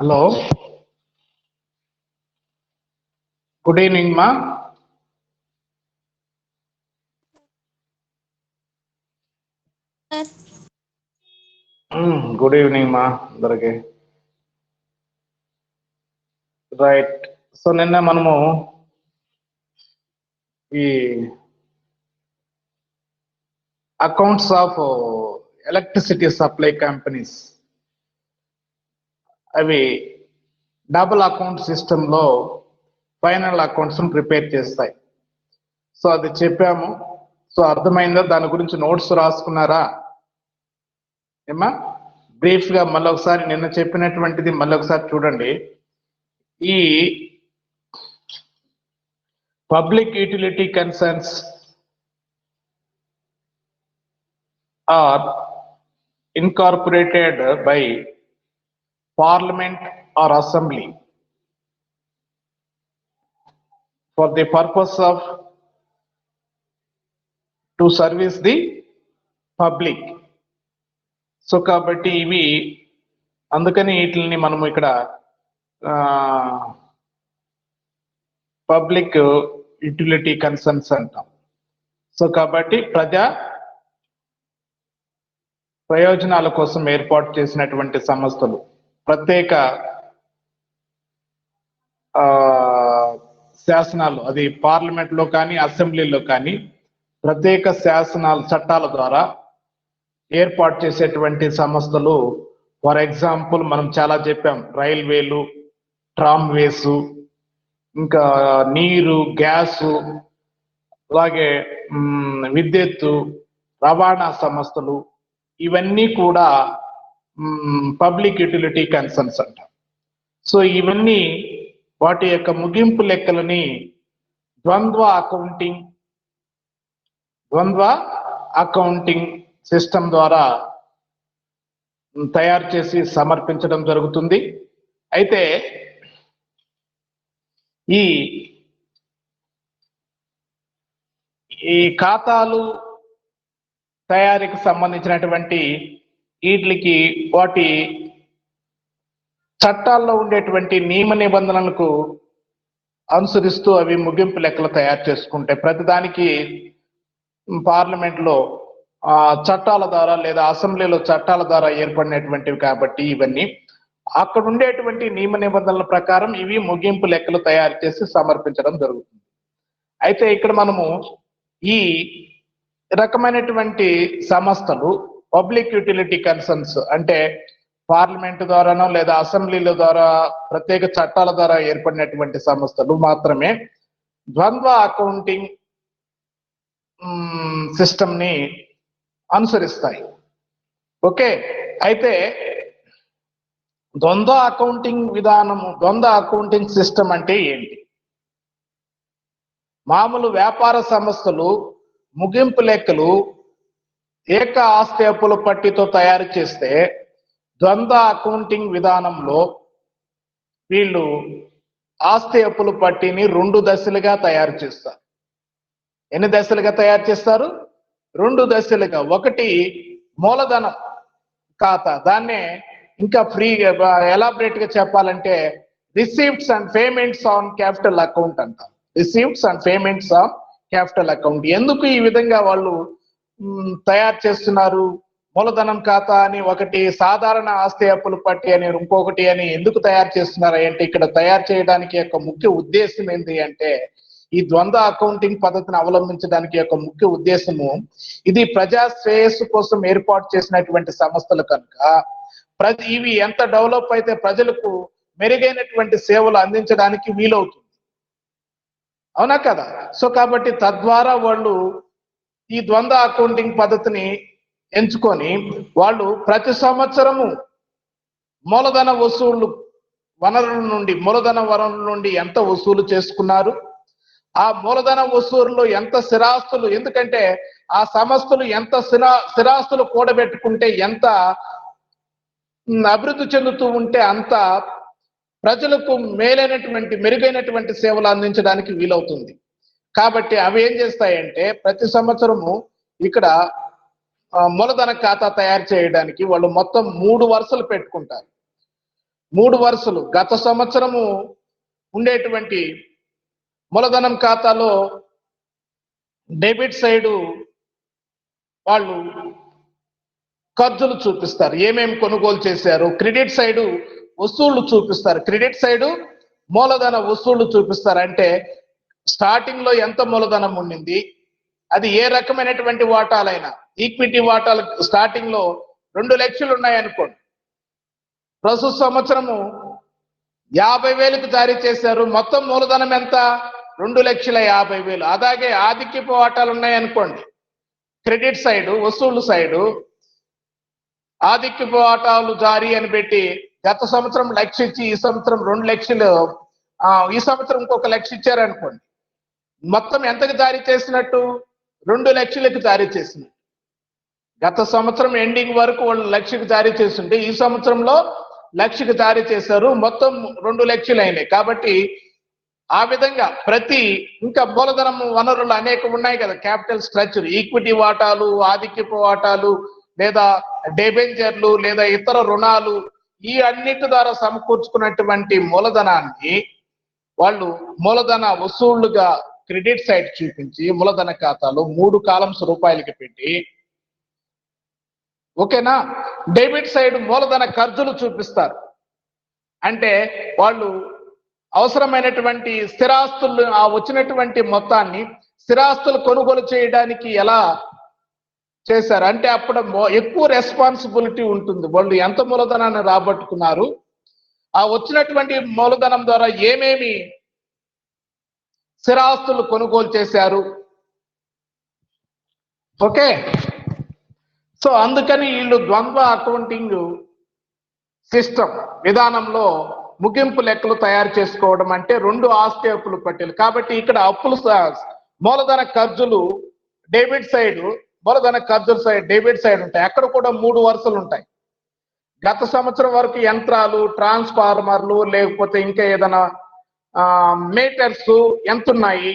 Hello, good evening మా. Good evening మా అందరికి. రైట్. సో నిన్న మనము ఈ accounts of electricity supply companies అవి డబుల్ అకౌంట్ సిస్టంలో ఫైనల్ అకౌంట్స్ ప్రిపేర్ చేస్తాయి. సో అది చెప్పాము. సో అర్థమైందా? దాని గురించి నోట్స్ రాసుకున్నారా ఏమా? బ్రీఫ్ గా మళ్ళీ ఒకసారి నిన్న చెప్పినటువంటిది మళ్ళీ ఒకసారి చూడండి. ఈ public utility concerns are incorporated by Parliament or Assembly for the purpose of to service the public. So కాబట్టి ఇవి అందుకని వీటిని మనము ఇక్కడ పబ్లిక్ యూటిలిటీ కన్సర్న్స్ అంటాం. సో కాబట్టి ప్రజా ప్రయోజనాల కోసం ఏర్పాటు చేసినటువంటి సంస్థలు, ప్రత్యేక శాసనాలు, అది పార్లమెంట్ లో కానీ అసెంబ్లీలో కానీ ప్రత్యేక శాసనాలు చట్టాల ద్వారా ఏర్పాటు చేసేటువంటి సంస్థలు. ఫర్ ఎగ్జాంపుల్ మనం చాలా చెప్పాం, రైల్వేలు, ట్రామ్వేసు, ఇంకా నీరు, గ్యాసు, అలాగే విద్యుత్తు, రవాణా సంస్థలు, ఇవన్నీ కూడా పబ్లిక్ యూటిలిటీ కన్సర్న్స్ అంటారు. సో ఇవన్నీ వాటి యొక్క ముగింపు లెక్కలని ద్వంద్వ అకౌంటింగ్ సిస్టమ్ ద్వారా తయారు చేసి సమర్పించడం జరుగుతుంది. అయితే ఈ ఖాతాలు తయారీకి సంబంధించినటువంటి వీటికి వాటి చట్టాల్లో ఉండేటువంటి నియమ నిబంధనలకు అనుసరిస్తూ అవి ముగింపు లెక్కలు తయారు చేసుకుంటాయి. ప్రతిదానికి పార్లమెంట్లో చట్టాల ద్వారా లేదా అసెంబ్లీలో చట్టాల ద్వారా ఏర్పడినటువంటివి కాబట్టి ఇవన్నీ అక్కడ ఉండేటువంటి నియమ నిబంధనల ప్రకారం ఇవి ముగింపు లెక్కలు తయారు చేసి సమర్పించడం జరుగుతుంది. అయితే ఇక్కడ మనము ఈ రకమైనటువంటి సంస్థలు పబ్లిక్ యూటిలిటీ కన్సర్న్స్ అంటే పార్లమెంట్ ద్వారానో లేదా అసెంబ్లీల ద్వారా ప్రత్యేక చట్టాల ద్వారా ఏర్పడినటువంటి సంస్థలు మాత్రమే ద్వంద్వ అకౌంటింగ్ సిస్టమ్ ని అనుసరిస్తాయి. ఓకే. అయితే ద్వంద్వ అకౌంటింగ్ విధానము, ద్వంద్వ అకౌంటింగ్ సిస్టమ్ అంటే ఏంటి? మామూలు వ్యాపార సంస్థలు ముగింపు లెక్కలు ఏక ఆస్తి అప్పుల పట్టితో తయారు చేస్తే, ద్వంద్వ అకౌంటింగ్ విధానంలో వీళ్ళు ఆస్తి అప్పుల పట్టిని 2 దశలుగా తయారు చేస్తారు. ఎన్ని దశలుగా తయారు చేస్తారు? 2 దశలుగా. ఒకటి మూలధనం ఖాతా, దాన్నే ఇంకా ఫ్రీగా ఎలాబరేట్ గా చెప్పాలంటే receipts and payments on capital account అంటారు. Receipts and payments on capital account. ఎందుకు ఈ విధంగా వాళ్ళు తయారు చేస్తున్నారు? మూలధనం ఖాతా అని ఒకటి, సాధారణ ఆస్తి అప్పుల పట్టి అని ఇంకొకటి అని ఎందుకు తయారు చేస్తున్నారు అంటే, ఇక్కడ తయారు చేయడానికి యొక్క ముఖ్య ఉద్దేశం ఏంటి అంటే, ఈ ద్వంద్వ అకౌంటింగ్ పద్ధతిని అవలంబించడానికి యొక్క ముఖ్య ఉద్దేశము, ఇది ప్రజా శ్రేయస్సు కోసం ఏర్పాటు చేసినటువంటి సంస్థలు కనుక ఇవి ఎంత డెవలప్ అయితే ప్రజలకు మెరుగైనటువంటి సేవలు అందించడానికి వీలవుతుంది. అవునా కదా? సో కాబట్టి తద్వారా వాళ్ళు ఈ ద్వంద్వ అకౌంటింగ్ పద్ధతిని ఎంచుకొని వాళ్ళు ప్రతి సంవత్సరము మూలధన వనరుల నుండి ఎంత వసూలు చేసుకున్నారు, ఆ మూలధన వసూలులో ఎంత స్థిరాస్తులు, ఎందుకంటే ఆ సంస్థలు ఎంత స్థిరాస్తులు కూడబెట్టుకుంటే, ఎంత అభివృద్ధి చెందుతూ ఉంటే అంత ప్రజలకు మెరుగైనటువంటి సేవలు అందించడానికి వీలవుతుంది. కాబట్టి అవి ఏం చేస్తాయంటే, ప్రతి సంవత్సరము ఇక్కడ మూలధన ఖాతా తయారు చేయడానికి వాళ్ళు మొత్తం 3 వరుసలు పెట్టుకుంటారు. 3 వరుసలు గత సంవత్సరము ఉండేటువంటి మూలధనం ఖాతాలో డెబిట్ సైడు వాళ్ళు ఖర్చులు చూపిస్తారు, ఏమేమి కొనుగోలు చేశారు. క్రెడిట్ సైడు వసూళ్లు చూపిస్తారు, క్రెడిట్ సైడు మూలధన వసూళ్లు చూపిస్తారు. అంటే స్టార్టింగ్ లో ఎంత మూలధనం ఉండింది, అది ఏ రకమైనటువంటి వాటాలైనా, ఈక్విటీ వాటాలు స్టార్టింగ్ లో 2 లక్షలు ఉన్నాయనుకోండి, ప్రస్తుత సంవత్సరము 50,000కు జారీ చేశారు, మొత్తం మూలధనం ఎంత 2,50,000. అలాగే ఆధిక్యపు వాటాలు ఉన్నాయనుకోండి, క్రెడిట్ సైడు వసూళ్లు సైడు ఆధిక్యపు వాటాలు జారీ అని పెట్టి గత సంవత్సరం 1,00,000 ఇచ్చి ఈ సంవత్సరం 2 లక్షలు, ఈ సంవత్సరం ఇంకొక 1,00,000 ఇచ్చారనుకోండి, మొత్తం ఎంతకు జారీ చేసినట్టు 2 లక్షలకు జారీ చేసినట్టు. గత సంవత్సరం ఎండింగ్ వరకు వాళ్ళు 1,00,000కు జారీ చేస్తుంటే ఈ సంవత్సరంలో 1,00,000కు జారీ చేశారు, మొత్తం 2 లక్షలు అయినాయి. కాబట్టి ఆ విధంగా ప్రతి ఇంకా మూలధనం వనరులు అనేక ఉన్నాయి కదా, క్యాపిటల్ స్ట్రక్చర్, ఈక్విటీ వాటాలు, ఆధిక్యపు వాటాలు, లేదా డెబెంచర్లు, లేదా ఇతర రుణాలు, ఈ అన్నిటి ద్వారా సమకూర్చుకున్నటువంటి మూలధనాన్ని వాళ్ళు మూలధన వసూళ్లుగా క్రెడిట్ సైడ్ చూపించి మూలధన ఖాతాలో 3 కాలమ్స్ రూపాయలకి పెట్టి, ఓకేనా. డెబిట్ సైడ్ మూలధన ఖర్చులు చూపిస్తారు. అంటే వాళ్ళు అవసరమైనటువంటి స్థిరాస్తులు, ఆ వచ్చినటువంటి మొత్తాన్ని స్థిరాస్తులు కొనుగోలు చేయడానికి ఎలా చేశారు అంటే అప్పుడు ఎక్కువ రెస్పాన్సిబిలిటీ ఉంటుంది. వాళ్ళు ఎంత మూలధనాన్ని రాబట్టుకున్నారు, ఆ వచ్చినటువంటి మూలధనం ద్వారా ఏమేమి స్థిరాస్తులు కొనుగోలు చేశారు. ఓకే, సో అందుకని వీళ్ళు ద్వంద్వ అకౌంటింగ్ సిస్టమ్ విధానంలో ముగింపు లెక్కలు తయారు చేసుకోవడం అంటే 2 ఆస్తి అప్పులు పట్టీలు. కాబట్టి ఇక్కడ అప్పులు మూలధన ఖర్చులు డెబిట్ సైడ్, మూలధన ఖర్చుల సైడ్ డెబిట్ సైడ్ ఉంటాయి. అక్కడ కూడా 3 వరుసలు ఉంటాయి. గత సంవత్సరం వరకు యంత్రాలు, ట్రాన్స్ఫార్మర్లు, లేకపోతే ఇంకా ఏదైనా మీటర్స్ ఎంత ఉన్నాయి,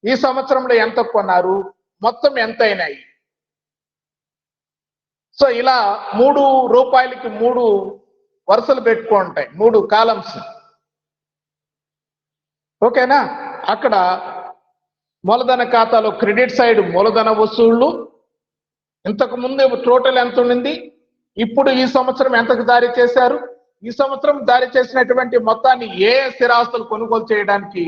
ఈ సంవత్సరంలో ఎంత కొన్నారు, మొత్తం ఎంత అయినాయి. సో ఇలా 3 రూపాయలకి 3 వరుసలు పెట్టుకుంటాయి, 3 కాలమ్స్. ఓకేనా. అక్కడ మూలధన ఖాతాలో క్రెడిట్ సైడ్ మూలధన వసూళ్లు, ఇంతకు ముందు టోటల్ ఎంత ఉండింది, ఇప్పుడు ఈ సంవత్సరం ఎంతకు జారీ చేశారు, ఈ సంవత్సరం జారీ చేసినటువంటి మొత్తాన్ని ఏ స్థిరాస్తులు కొనుగోలు చేయడానికి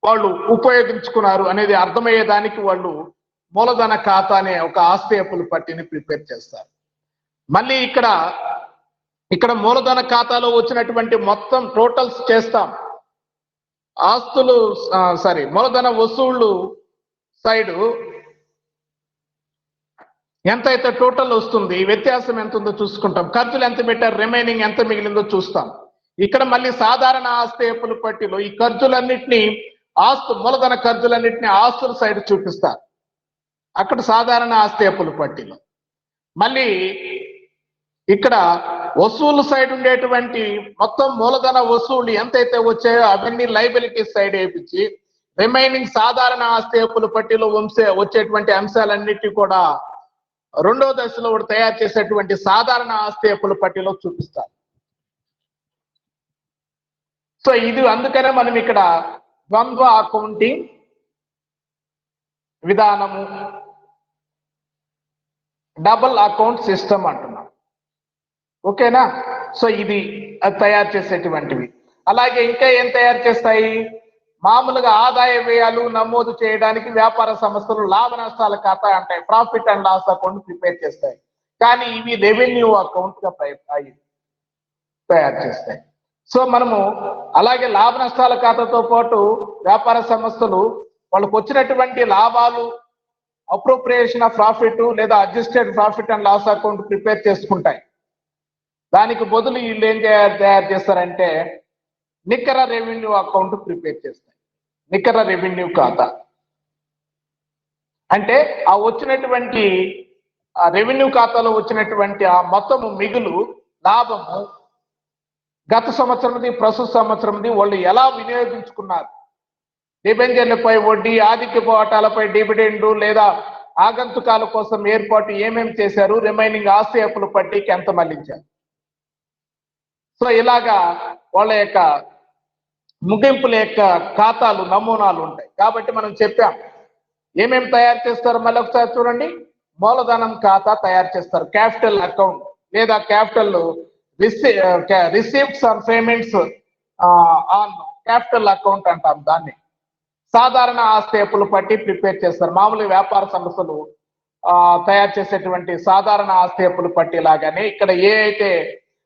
వాళ్ళు ఉపయోగించుకున్నారు అనేది అర్థమయ్యేదానికి వాళ్ళు మూలధన ఖాతా అనే ఒక ఆస్తి అప్పుల పట్టిని ప్రిపేర్ చేస్తారు. మళ్ళీ ఇక్కడ మూలధన ఖాతాలో వచ్చినటువంటి మొత్తం టోటల్స్ చేస్తాం. ఆస్తులు మూలధన వసూళ్లు సైడు ఎంతైతే టోటల్ వస్తుంది, వ్యత్యాసం ఎంత ఉందో చూసుకుంటాం. ఖర్చులు ఎంత పెట్టారు, రిమైనింగ్ ఎంత మిగిలిందో చూస్తాం. ఇక్కడ మళ్ళీ సాధారణ ఆస్తి అప్పుల పట్టిలో ఈ ఖర్చులన్నింటినీ మూలధన ఖర్చులన్నింటినీ ఆస్తుల సైడ్ చూపిస్తారు. అక్కడ సాధారణ ఆస్తి అప్పుల పట్టిలో మళ్ళీ ఇక్కడ వసూలు సైడ్ ఉండేటువంటి మొత్తం మూలధన వసూళ్లు ఎంతైతే వచ్చాయో అవన్నీ లైబిలిటీ సైడ్ వేయించి రిమైనింగ్ సాధారణ ఆస్తి అప్పుల పట్టిలో వచ్చేటువంటి అంశాలన్నిటి కూడా 2వ దశలో తయారు చేసేటువంటి సాధారణ ఆస్తి అప్పుల పట్టిలో చూపిస్తారు. సో ఇది అందుకనే మనం ఇక్కడ ద్వంద్వ అకౌంటింగ్ విధానము, డబుల్ అకౌంట్ సిస్టమ్ అంటున్నాం. ఓకేనా. సో ఇది తయారు చేసేటువంటివి. అలాగే ఇంకా ఏం తయారు చేస్తాయి, మామూలుగా ఆదాయ వ్యయాలు నమోదు చేయడానికి వ్యాపార సంస్థలు లాభ నష్టాల ఖాతా అంటాయి, profit and loss account prepare చేస్తాయి. కానీ ఇవి రెవెన్యూ అకౌంట్ గా తయారు చేస్తాయి. సో మనము అలాగే లాభ నష్టాల ఖాతాతో పాటు వ్యాపార సంస్థలు వాళ్ళకు వచ్చినటువంటి లాభాలు, అప్రోప్రియేషన్ ఆఫ్ ప్రాఫిట్ లేదా adjusted profit and loss account prepare చేసుకుంటాయి. దానికి బదులు వీళ్ళు ఏం తయారు చేస్తారంటే నికర రెవెన్యూ అకౌంట్ ప్రిపేర్ చేస్తాయి. నికర రెవెన్యూ ఖాతా అంటే ఆ వచ్చినటువంటి రెవెన్యూ ఖాతాలో వచ్చినటువంటి ఆ మొత్తము మిగులు, లాభము, గత సంవత్సరంది ప్రస్తుత సంవత్సరంది వాళ్ళు ఎలా వినియోగించుకున్నారు, డిబెంచర్లపై వడ్డీ, ఆధిక్యపు వాటాలపై డివిడెండ్ లేదా ఆగంతుకాల కోసం ఏర్పాటు ఏమేమి చేశారు, రిమైనింగ్ ఆస్తి అప్పుల పట్టికి ఎంత మళ్లించారు. సో ఇలాగా వాళ్ళ యొక్క ముగింపుల యొక్క ఖాతాలు నమూనాలు ఉంటాయి. కాబట్టి మనం చెప్పాం ఏమేమి తయారు చేస్తారు, మళ్ళీ ఒకసారి చూడండి. మూలధనం ఖాతా తయారు చేస్తారు, క్యాపిటల్ అకౌంట్ లేదా capital receipts on payments on capital account అంటాం దాన్ని. సాధారణ ఆస్తి అప్పులు పట్టి ప్రిపేర్ చేస్తారు. మామూలు వ్యాపార సంస్థలు తయారు చేసేటువంటి సాధారణ ఆస్తి అప్పులు పట్టి లాగానే ఇక్కడ ఏ అయితే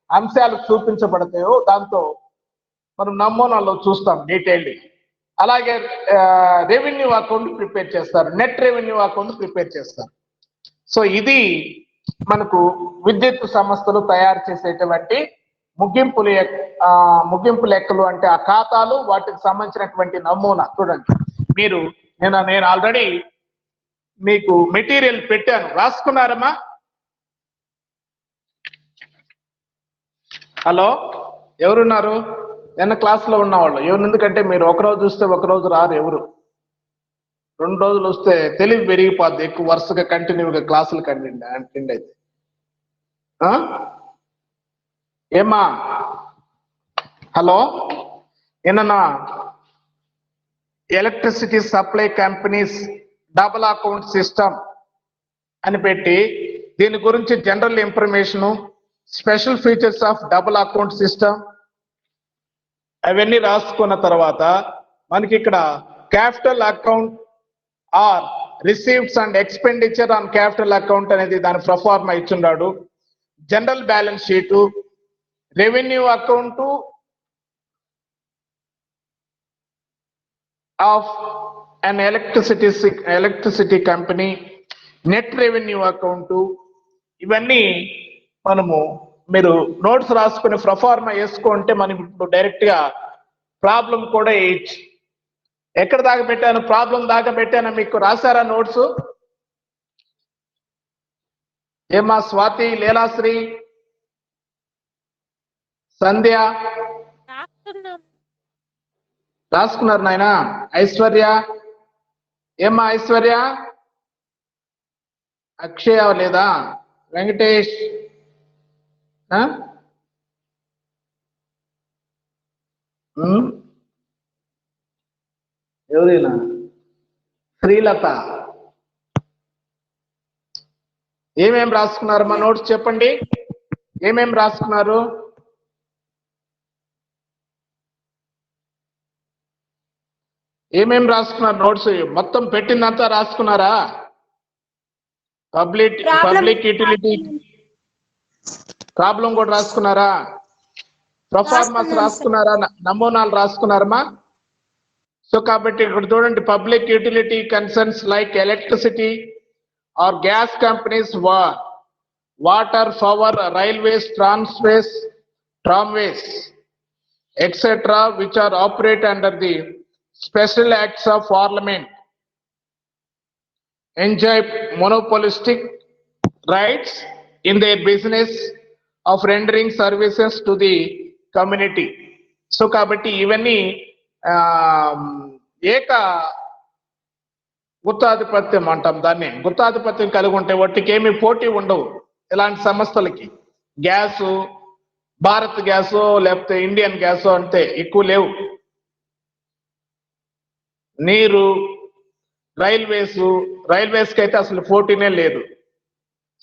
అంశాలు చూపించబడతాయో దాంతో మనం నమూనాలో చూస్తాం డీటెయిల్డ్. అలాగే రెవెన్యూ అకౌంట్ ప్రిపేర్ చేస్తారు, నెట్ రెవెన్యూ అకౌంట్ ప్రిపేర్ చేస్తారు. సో ఇది మనకు విద్యుత్ సంస్థలు తయారు చేసేటువంటి ముగింపు లెక్కలు అంటే ఆ ఖాతాలు, వాటికి సంబంధించినటువంటి నమూనా. చూడండి, నేను ఆల్రెడీ మీకు మెటీరియల్ పెట్టాను, రాసుకున్నారమ్మా? హలో, ఎవరున్నారు? నిన్న క్లాస్లో ఉన్నవాళ్ళు ఎవరు? ఎందుకంటే మీరు ఒకరోజు చూస్తే ఒకరోజు రారు ఎవరు. 2 రోజులు వస్తే తెలివి పెరిగిపోద్ది, ఎక్కువ వరుసగా కంటిన్యూగా క్లాసులు కంటిన్యూ అయితే. ఏమా? హలో, నిన్న electricity supply companies double account system అని పెట్టి దీని గురించి general information, special features of double account system అవన్నీ రాసుకున్న తర్వాత మనకి ఇక్కడ capital account or receives and expenditure on capital account అనేది దాని ప్రొఫార్మా ఇచ్చున్నాడు. General balance sheet, revenue account of an electricity company, net revenue account, ఇవన్నీ మీరు నోట్స్ రాసుకుని ప్రొఫార్మా వేసుకుంటే మనకి ఇప్పుడు డైరెక్ట్ గా ప్రాబ్లం కూడా వేయచ్చు. ఎక్కడ దాకా పెట్టాను? ప్రాబ్లం దాకా పెట్టాను. మీకు రాశారా నోట్స్? ఏమా స్వాతి, లీలాశ్రీ, సంధ్య రాసుకున్నారు నాయనా? ఐశ్వర్య, ఏమా ఐశ్వర్య? అక్షయ లేదా? వెంకటేష్, ఎవరైనా? శ్రీలత, ఏమేం రాసుకున్నారు మా నోట్స్ చెప్పండి, ఏమేం రాసుకున్నారు? ఏమేం రాసుకున్నారు నోట్స్? మొత్తం పెట్టిందంతా రాసుకున్నారా? పబ్లిక్ యూటిలిటీ ప్రాబ్లం కూడా రాసుకున్నారా? ప్రొఫార్మాస్ రాసుకున్నారా? నమూనాలు రాసుకున్నారమ్మా? సో కాబట్టి ఇక్కడ చూడండి, public utility concerns like electricity or gas companies, water, power, railways, tramways, etc., which are operate under the special acts of Parliament, enjoy monopolistic rights in their business of rendering services to the community. So kabatti ivanni ఏక గుత్తాధిపత్యం అంటాం దాన్ని. గుత్తాధిపత్యం కలిగి ఉంటే వాటికి ఏమి పోటీ ఉండవు ఇలాంటి సంస్థలకి. గ్యాసు, భారత్ గ్యాసు లేకపోతే ఇండియన్ గ్యాసు అంటే ఎక్కువ లేవు. నీరు, రైల్వేస్ కి అయితే అసలు పోటీనే లేదు.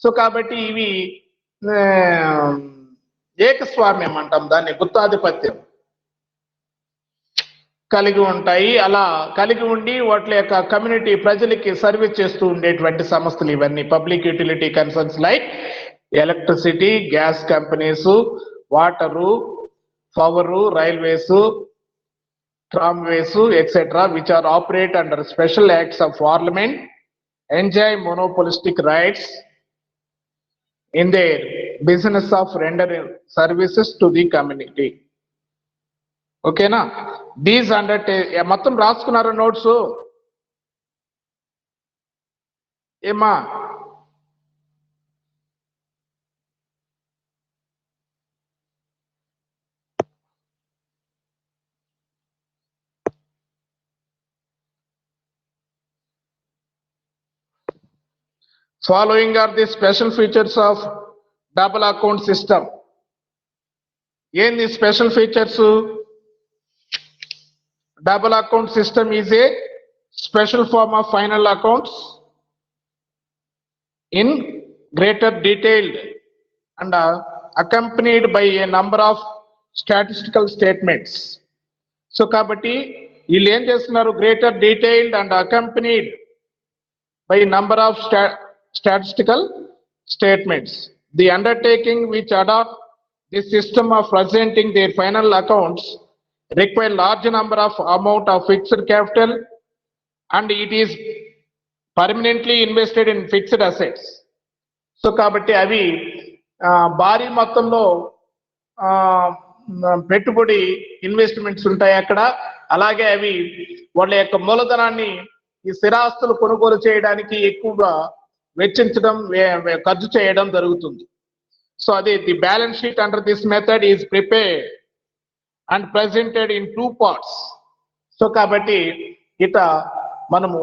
సో కాబట్టి ఇవి ఏకస్వామ్యం అంటాం దాన్ని, గుత్తాధిపత్యం కలిగి ఉంటాయి. అలా కలిగి ఉండి వాటి యొక్క కమ్యూనిటీ ప్రజలకి సర్వీస్ చేస్తూ ఉండేటువంటి సంస్థలు ఇవన్నీ. Public utility concerns like electricity, gas companies, water, power, railways, tramways, etc., which are operate under special acts of Parliament, enjoy monopolistic rights in their business of rendering services to the community. ఓకేనా? These మొత్తం రాసుకున్నారా notes? ఏమా? Following are the special features of double account system. ఏంది special features? Double account system is a special form of final accounts in greater detailed and accompanied by a number of statistical statements. So kabatti వీళ్ళు ఏం చేస్తున్నారు? greater detailed and accompanied by number of statistical statements. The undertaking which adopt this system of presenting their final accounts require large number of amount of fixed capital and it is permanently invested in fixed assets. So కాబట్టి అవి భారీ మొత్తంలో పెట్టుబడి investments ఉంటాయి అక్కడ. అలాగే అవి వాళ్ళ యొక్క మూలధనాన్ని ఈ స్థిరాస్తులు కొనుగోలు చేయడానికి ఎక్కువగా వెచ్చించడం, ఖర్చు చేయడం జరుగుతుంది. సో అది the balance sheet under this method is prepared and presented in 2 parts. So కాబట్టి ఇట మనము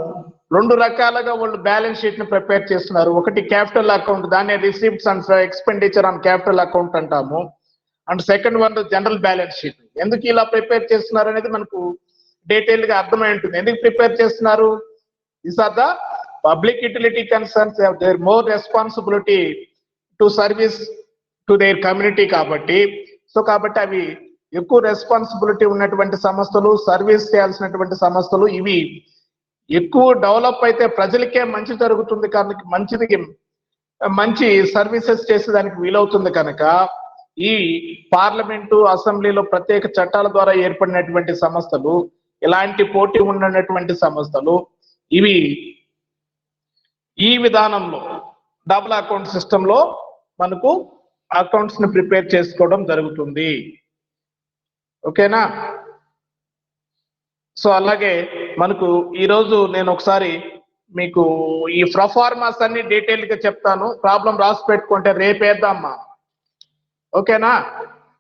2 రకాలుగా వాళ్ళు బ్యాలెన్స్ షీట్ ని ప్రిపేర్ చేస్తున్నారు. ఒకటి క్యాపిటల్ అకౌంట్, దాన్ని receipts and expenditure on capital account అంటాము. And second one general balance sheet. ఎందుకు ఇలా ప్రిపేర్ చేస్తున్నారు అనేది మనకు డీటెయిల్ గా అర్థమై ఉంటుంది. ఎందుకు ప్రిపేర్ చేస్తున్నారు? These are the public utility concerns, they're more responsibility to service to their community కాబట్టి. సో కాబట్టి అవి ఎక్కువ రెస్పాన్సిబిలిటీ ఉన్నటువంటి సంస్థలు, సర్వీస్ చేయాల్సినటువంటి సంస్థలు. ఇవి ఎక్కువ డెవలప్ అయితే ప్రజలకే మంచి జరుగుతుంది కనుక, మంచి సర్వీసెస్ చేసేదానికి వీలవుతుంది కనుక ఈ పార్లమెంటు, అసెంబ్లీలో ప్రత్యేక చట్టాల ద్వారా ఏర్పడినటువంటి సంస్థలు, ఇలాంటి పోటీ ఉన్నటువంటి సంస్థలు, ఇవి ఈ విధానంలో డబుల్ అకౌంట్ సిస్టమ్ లో మనకు అకౌంట్స్ ని ప్రిపేర్ చేసుకోవడం జరుగుతుంది. ఓకేనా? సో అలాగే మనకు ఈరోజు నేను ఒకసారి మీకు ఈ ప్రొఫార్మాస్ అన్ని డీటెయిల్ గా చెప్తాను. ప్రాబ్లం రాసి పెట్టుకుంటే రేపేద్దామా? ఓకేనా?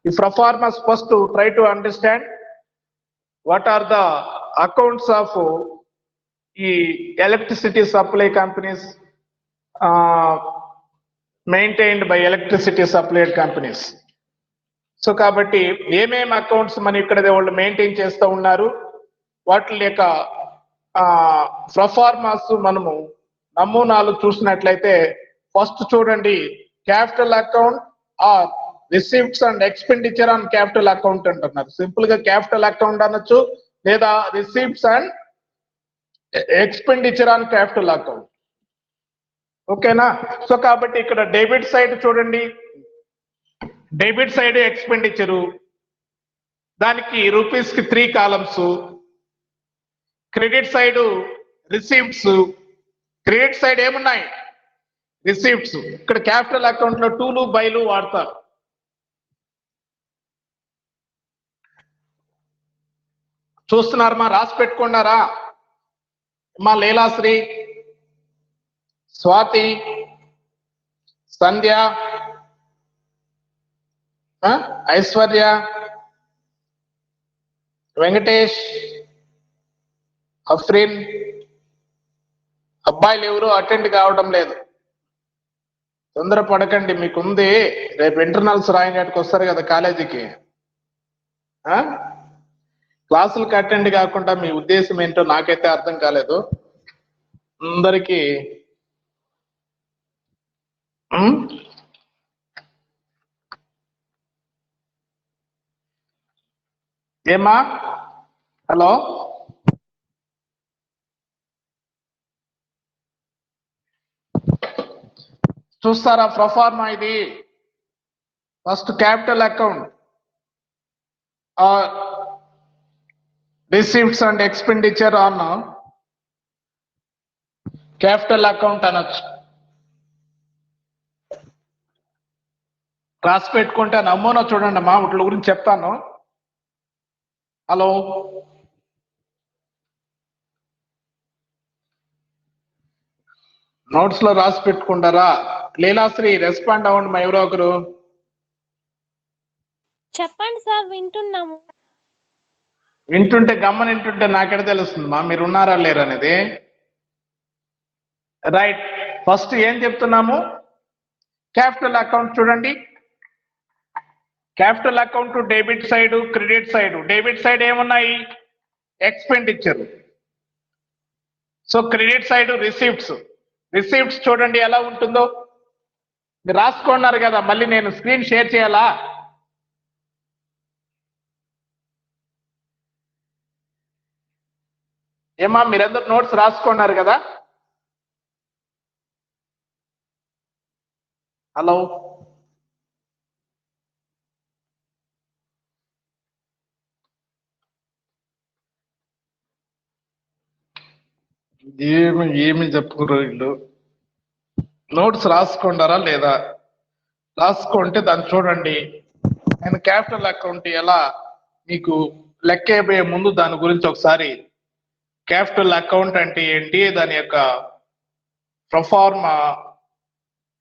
ఈ proformas first try to understand what are the accounts of ఈ electricity supply companies maintained by electricity supply companies. So కాబట్టి ఏమేమి అకౌంట్స్ మన ఇక్కడ వాళ్ళు మెయింటైన్ చేస్తూ ఉన్నారు, వాటి యొక్క ప్రొఫార్మాస్ మనము నమూనాలు చూసినట్లయితే ఫస్ట్ చూడండి, capital account or receipts and expenditure on capital account అంటున్నారు. సింపుల్ గా క్యాపిటల్ అకౌంట్ అనొచ్చు, లేదా receipts and expenditure on capital account. ఓకేనా? సో కాబట్టి ఇక్కడ డెబిట్ సైడ్ చూడండి, డెబిట్ సైడ్ ఎక్స్పెండిచరు, దానికి రూపీస్ కి 3 columns. Credit side receipts, credit side ఏమున్నాయి? రిసీప్ట్స్. ఇక్కడ క్యాపిటల్ అకౌంట్ లో 2లు బైలు వాడతారు. చూస్తున్నారమ్మా? రాసి పెట్టుకున్నారా? మా లీలాశ్రీ, స్వాతి, సంధ్య, ఐశ్వర్య, వెంకటేష్, అఫ్రీన్. అబ్బాయిలు ఎవరు అటెండ్ కావడం లేదు. తొందర పడకండి, మీకుంది. రేపు ఇంటర్నల్స్ రాయడానికి వస్తారు కదా కాలేజీకి. క్లాసులకు అటెండ్ కాకుండా మీ ఉద్దేశం ఏంటో నాకైతే అర్థం కాలేదు. అందరికీ ఏమా? హలో, చూస్తారా ప్రొఫార్మా? ఇది first capital account or receipts and expenditure on capital account అనొచ్చు. రాసి పెట్టుకుంటే నమూనా చూడండి అమ్మా, వీటి గురించి చెప్తాను. హలో, నోట్స్ లో రాసి పెట్టుకుంటారా? లీలాశ్రీ రెస్పాండ్ అవ్వండి మా ఎవరో ఒకరు. చెప్పండి సార్, వింటున్నాము. వింటుంటే గమ్మని వింటుంటే నాకెడ తెలుస్తుంది మా మీరు ఉన్నారా లేరనేది. రైట్, ఫస్ట్ ఏం చెప్తున్నాము? క్యాపిటల్ అకౌంట్ చూడండి. Capital account debit side, credit side. Debit side ఏమున్నాయి? Expenditure. So credit side receipts. Receipts చూడండి ఎలా ఉంటుందో. మీరు రాసుకున్నారు కదా, మళ్ళీ నేను స్క్రీన్ షేర్ చేయాలా? ఏమా మీరందరూ నోట్స్ రాసుకున్నారు కదా? హలో, ఏమి చెప్పుకోరు వీళ్ళు. నోట్స్ రాసుకుంటారా లేదా? రాసుకుంటే దాన్ని చూడండి. నేను క్యాపిటల్ అకౌంట్ ఎలా మీకు లెక్క అయిపోయే ముందు దాని గురించి ఒకసారి క్యాపిటల్ అకౌంట్ అంటే ఏంటి, దాని యొక్క ప్రొఫార్మా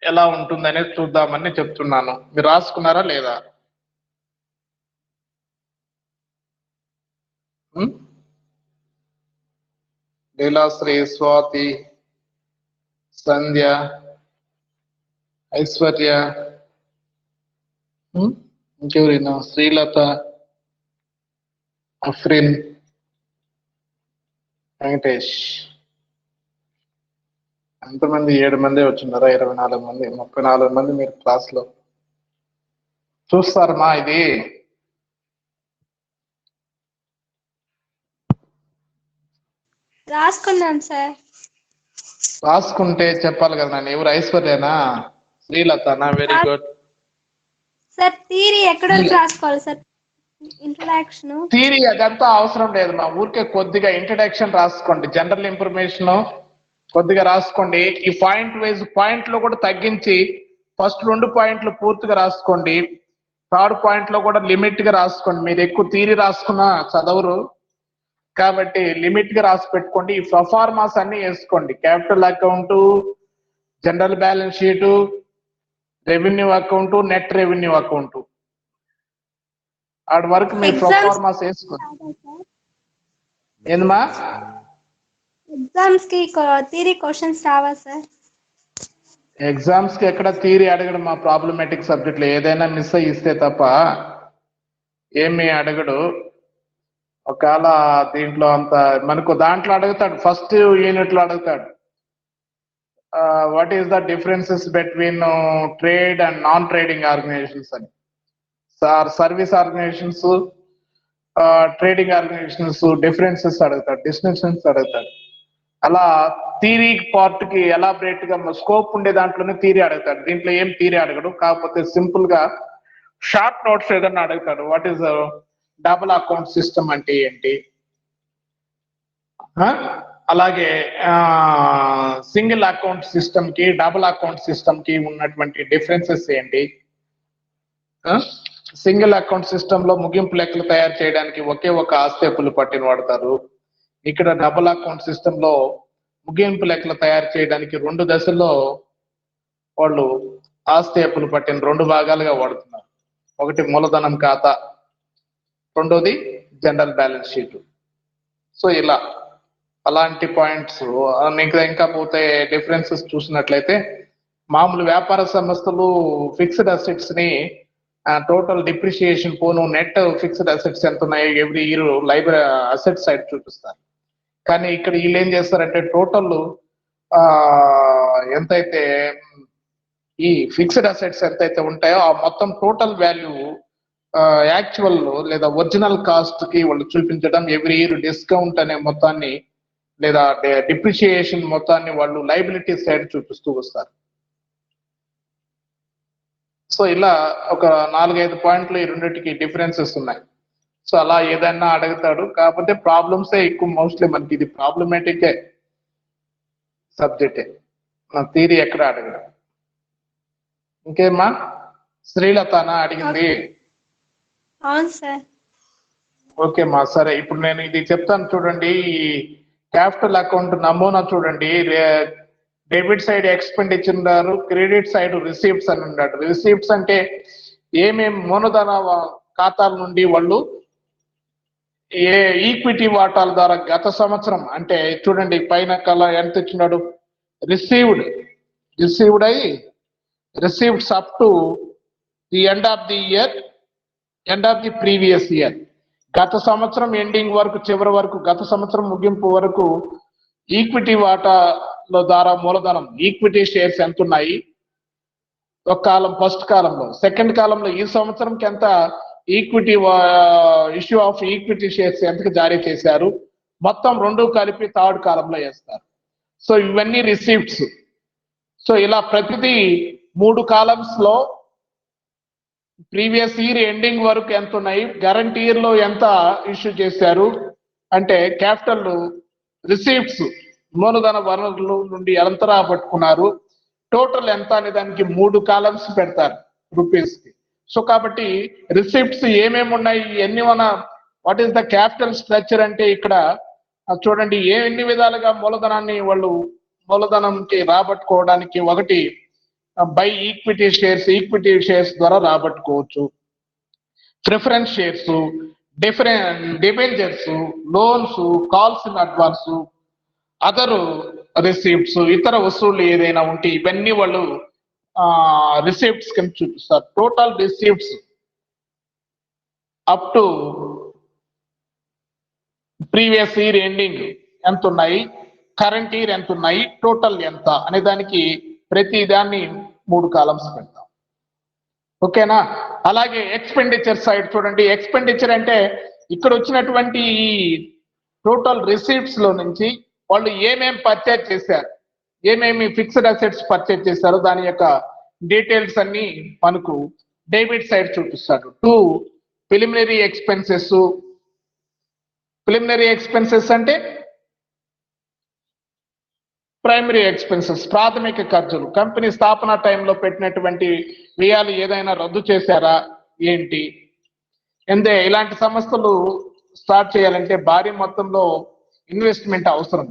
ఎలా ఉంటుందనేది చూద్దామని చెప్తున్నాను. మీరు రాసుకున్నారా లేదా? లీలాశ్రీ, స్వాతి, సంధ్య, ఐశ్వర్య, ఇంకెవరైనా, శ్రీలత, అఫ్రిన్, వెంకటేష్. ఎంతమంది? 7 మంది వచ్చినారా? 24 మంది, 34 మంది మీరు క్లాస్ లో చూస్తారమ్మా. ఇది రాసుకున్నాం సార్. రాసుకుంటే చెప్పాలి కదా నాన్న. ఎవరు? ఐశ్వర్యనా, శ్రీలతనా? Very good sir. థియరీ ఎక్కడ రాసుకోవాలి సార్? ఇంట్రడక్షన్, థియరీ అదంతా అవసరం లేదు మా. ఊరికే కొద్దిగా ఇంట్రడక్షన్ రాసుకోండి, జనరల్ ఇన్ఫర్మేషన్ కొద్దిగా రాసుకోండి. ఈ పాయింట్ వైజ్ పాయింట్లు కూడా తగ్గించి ఫస్ట్ 2 పాయింట్లు పూర్తిగా రాసుకోండి. 3rd పాయింట్ లో కూడా లిమిట్ గా రాసుకోండి. మీరు ఎక్కువ థియరీ రాసుకున్నా చదవరు కాబట్టి లిమిట్ గా రాసి పెట్టుకోండి. ఈ ప్రొఫార్మాస్ అన్ని వేసుకోండి. Capital account, general balance sheet, revenue account, net revenue account. ఆడి వరకు మీ ప్రొఫార్మాస్ వేసుకోండి. ఏందమ్మా? ఎగ్జామ్స్ కి థియరీ క్వశ్చన్స్ రావా సార్? ఎగ్జామ్స్ కి ఎక్కడ థియరీ అడగడు మా. ప్రాబ్లమాటిక్ సబ్జెక్ట్ లో ఏదైనా మిస్ అయ్యి ఇస్తే తప్ప ఏమి అడగడు. ఒకవేళ దీంట్లో అంత మనకు దాంట్లో అడుగుతాడు, ఫస్ట్ యూనిట్ లో అడుగుతాడు, what is the differences between trade and non trading organisations అని. Service organisations, trading organisations differences అడుగుతాడు, డిస్టింక్షన్స్ అడుగుతాడు. అలా థియరీ పార్ట్ కి ఎలాబరేట్ గా స్కోప్ ఉండే దాంట్లోనే థియరీ అడుగుతాడు. దీంట్లో ఏం థియరీ అడగడు. కాకపోతే సింపుల్ గా షార్ట్ నోట్స్ ఏదన్నా అడుగుతాడు. What is double account system అంటే ఏంటి, అలాగే సింగిల్ అకౌంట్ సిస్టమ్ కి డబుల్ అకౌంట్ సిస్టమ్ కి ఉన్నటువంటి డిఫరెన్సెస్ ఏంటి, సింగిల్ అకౌంట్ సిస్టమ్ లో ముగింపు లెక్కలు తయారు చేయడానికి ఒకే ఒక ఆస్తి అప్పులు పట్టిన వాడతారు. ఇక్కడ డబుల్ అకౌంట్ సిస్టమ్ లో ముగింపు లెక్కలు తయారు చేయడానికి 2 దశల్లో వాళ్ళు ఆస్తి అప్పులు పట్టిన 2 భాగాలుగా వాడుతున్నారు. ఒకటి మూలధనం ఖాతా, రెండోది జనరల్ బ్యాలెన్స్ షీట్. సో ఇలా అలాంటి పాయింట్స్ ఇంకా పోతే డిఫరెన్సెస్ చూసినట్లయితే, మామూలు వ్యాపార సంస్థలు ఫిక్స్డ్ అసెట్స్ ని టోటల్ డిప్రిషియేషన్ పోను నెట్ ఫిక్స్డ్ అసెట్స్ ఎంత ఉన్నాయో every year library asset side చూపిస్తారు. కానీ ఇక్కడ వీళ్ళు ఏం చేస్తారంటే టోటల్ ఎంతైతే ఈ ఫిక్స్డ్ అసెట్స్ ఎంతైతే ఉంటాయో ఆ మొత్తం టోటల్ వాల్యూ యాక్చువల్ లేదా ఒరిజినల్ కాస్ట్ కి వాళ్ళు చూపించడం, ఎవ్రీ ఇయర్ డిస్కౌంట్ అనే మొత్తాన్ని లేదా డిప్రిషియేషన్ మొత్తాన్ని వాళ్ళు లైబిలిటీ సైడ్ చూపిస్తూ వస్తారు. సో ఇలా ఒక 4-5 పాయింట్లు ఈ రెండింటికి డిఫరెన్సెస్ ఉన్నాయి. సో అలా ఏదైనా అడుగుతాడు. కాకపోతే ప్రాబ్లమ్సే ఎక్కువ మోస్ట్లీ మనకి. ఇది ప్రాబ్లమేటికే సబ్జెక్టే, నా థియరీ ఎక్కడ అడగడు. ఇంకేమ్మా? శ్రీలతనా అడిగింది? అవును సార్. ఓకే మా, సరే. ఇప్పుడు నేను ఇది చెప్తాను చూడండి. ఈ క్యాపిటల్ అకౌంట్ నమూనా చూడండి. డెబిట్ సైడ్ ఎక్స్పెండిచర్ ఉన్నారు, క్రెడిట్ సైడ్ రిసీప్ట్స్ అని ఉన్నాడు. రిసీప్ట్స్ అంటే ఏమేమి మూలధన ఖాతాల నుండి వాళ్ళు ఏ ఈక్విటీ వాటాల ద్వారా గత సంవత్సరం అంటే చూడండి పైన కల ఎంత ఇచ్చినాడు, రిసీవ్డ్ అయి receiveds up to the end of the year end of the previous year, గత సంవత్సరం ఎండింగ్ వరకు, చివరి వరకు, గత సంవత్సరం ముగింపు వరకు ఈక్విటీ వాటాల ద్వారా మూలధనం ఈక్విటీ షేర్స్ ఎంత ఉన్నాయి ఒక కాలం, ఫస్ట్ కాలంలో. సెకండ్ కాలంలో ఈ సంవత్సరంకి ఎంత equity issue of equity shares ఎంతకు జారీ చేశారు, మొత్తం రెండు కలిపి థర్డ్ కాలంలో వేస్తారు. సో ఇవన్నీ రిసీప్ట్స్. సో ఇలా ప్రతిదీ 3 కాలమ్స్ లో ప్రీవియస్ ఇయర్ ఎండింగ్ వరకు ఎంత ఉన్నాయి, కరెంట్ ఇయర్ లో ఎంత ఇష్యూ చేశారు, అంటే క్యాపిటల్ రిసీప్ట్స్ మూలధన వనరుల నుండి ఎంత రాబట్టుకున్నారు, టోటల్ ఎంత అనే దానికి 3 కాలమ్స్ పెడతారు రూపీస్ కి. సో కాబట్టి రిసిప్ట్స్ ఏమేమి ఉన్నాయి, ఎన్ని what is the capital structure అంటే ఇక్కడ చూడండి ఎన్ని విధాలుగా మూలధనాన్ని వాళ్ళు మూలధనంకి రాబట్టుకోవడానికి, ఒకటి బై ఈక్విటీ షేర్స్ ద్వారా రాబట్టుకోవచ్చు, preference shares, debentures, loans, calls in advance, other receipts, ఇతర వసూళ్లు ఏదైనా ఉంటే ఇవన్నీ వాళ్ళు రిసిప్ట్స్ కింద చూపిస్తారు. Total receipts up to previous year ending ఎంత ఉన్నాయి, కరెంట్ ఇయర్ ఎంత ఉన్నాయి, టోటల్ ఎంత అనే దానికి ప్రతి దాన్ని 3 కాలమ్స్ పెడతాం. ఓకేనా? అలాగే ఎక్స్పెండిచర్ సైడ్ చూడండి. ఎక్స్పెండిచర్ అంటే ఇక్కడ వచ్చినటువంటి ఈ టోటల్ రిసీప్ట్స్ లో నుంచి వాళ్ళు ఏమేమి పర్చేజ్ చేశారు, ఏమేమి ఫిక్స్డ్ అసెట్స్ పర్చేజ్ చేశారో దాని యొక్క డీటెయిల్స్ అన్ని మనకు డెబిట్ సైడ్ చూపిస్తాడు. 2 ప్రిలిమినరీ ఎక్స్పెన్సెస్. ప్రిలిమినరీ ఎక్స్పెన్సెస్ అంటే ప్రైమరీ ఎక్స్పెన్సెస్, ప్రాథమిక ఖర్చులు. కంపెనీ స్థాపన టైంలో పెట్టినటువంటి వ్యయాలు ఏదైనా రద్దు చేశారా ఏంటి, ఎందే ఇలాంటి సంస్థలు స్టార్ట్ చేయాలంటే భారీ మొత్తంలో ఇన్వెస్ట్మెంట్ అవసరం.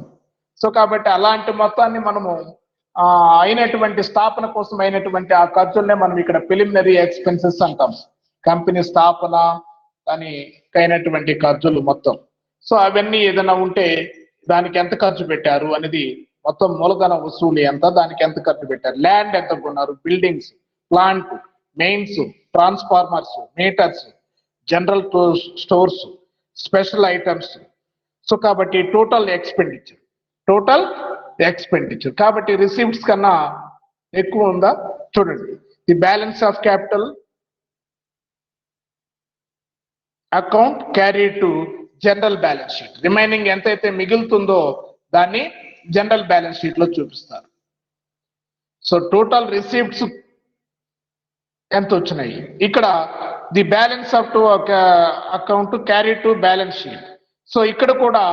సో కాబట్టి అలాంటి మొత్తాన్ని మనము అయినటువంటి స్థాపన కోసం అయినటువంటి ఆ ఖర్చుల్నే మనం ఇక్కడ ప్రిలిమినరీ ఎక్స్పెన్సెస్ అంటాం. కంపెనీ స్థాపన దానికి అయినటువంటి ఖర్చులు మొత్తం. సో అవన్నీ ఏదైనా ఉంటే దానికి ఎంత ఖర్చు పెట్టారు అనేది, మొత్తం మూలధన వసూలు ఎంత, దానికి ఎంత ఖర్చు పెట్టారు, ల్యాండ్ ఎంత కొన్నారు, buildings, plant, mains, transformers, meters, general stores, special items. So కాబట్టి టోటల్ ఎక్స్పెండిచర్ కాబట్టి రిసీప్ట్స్ కన్నా ఎక్కువ ఉందా చూడండి. The balance of capital account carry to general balance sheet. Remaining ఎంతైతే మిగులుతుందో దాన్ని జనరల్ బ్యాలెన్స్ షీట్ లో చూపిస్తారు. సో టోటల్ రిసీప్ట్స్ ఎంత వచ్చినాయి, ఇక్కడ the balance off to account carry to balance sheet. So ఇక్కడ కూడా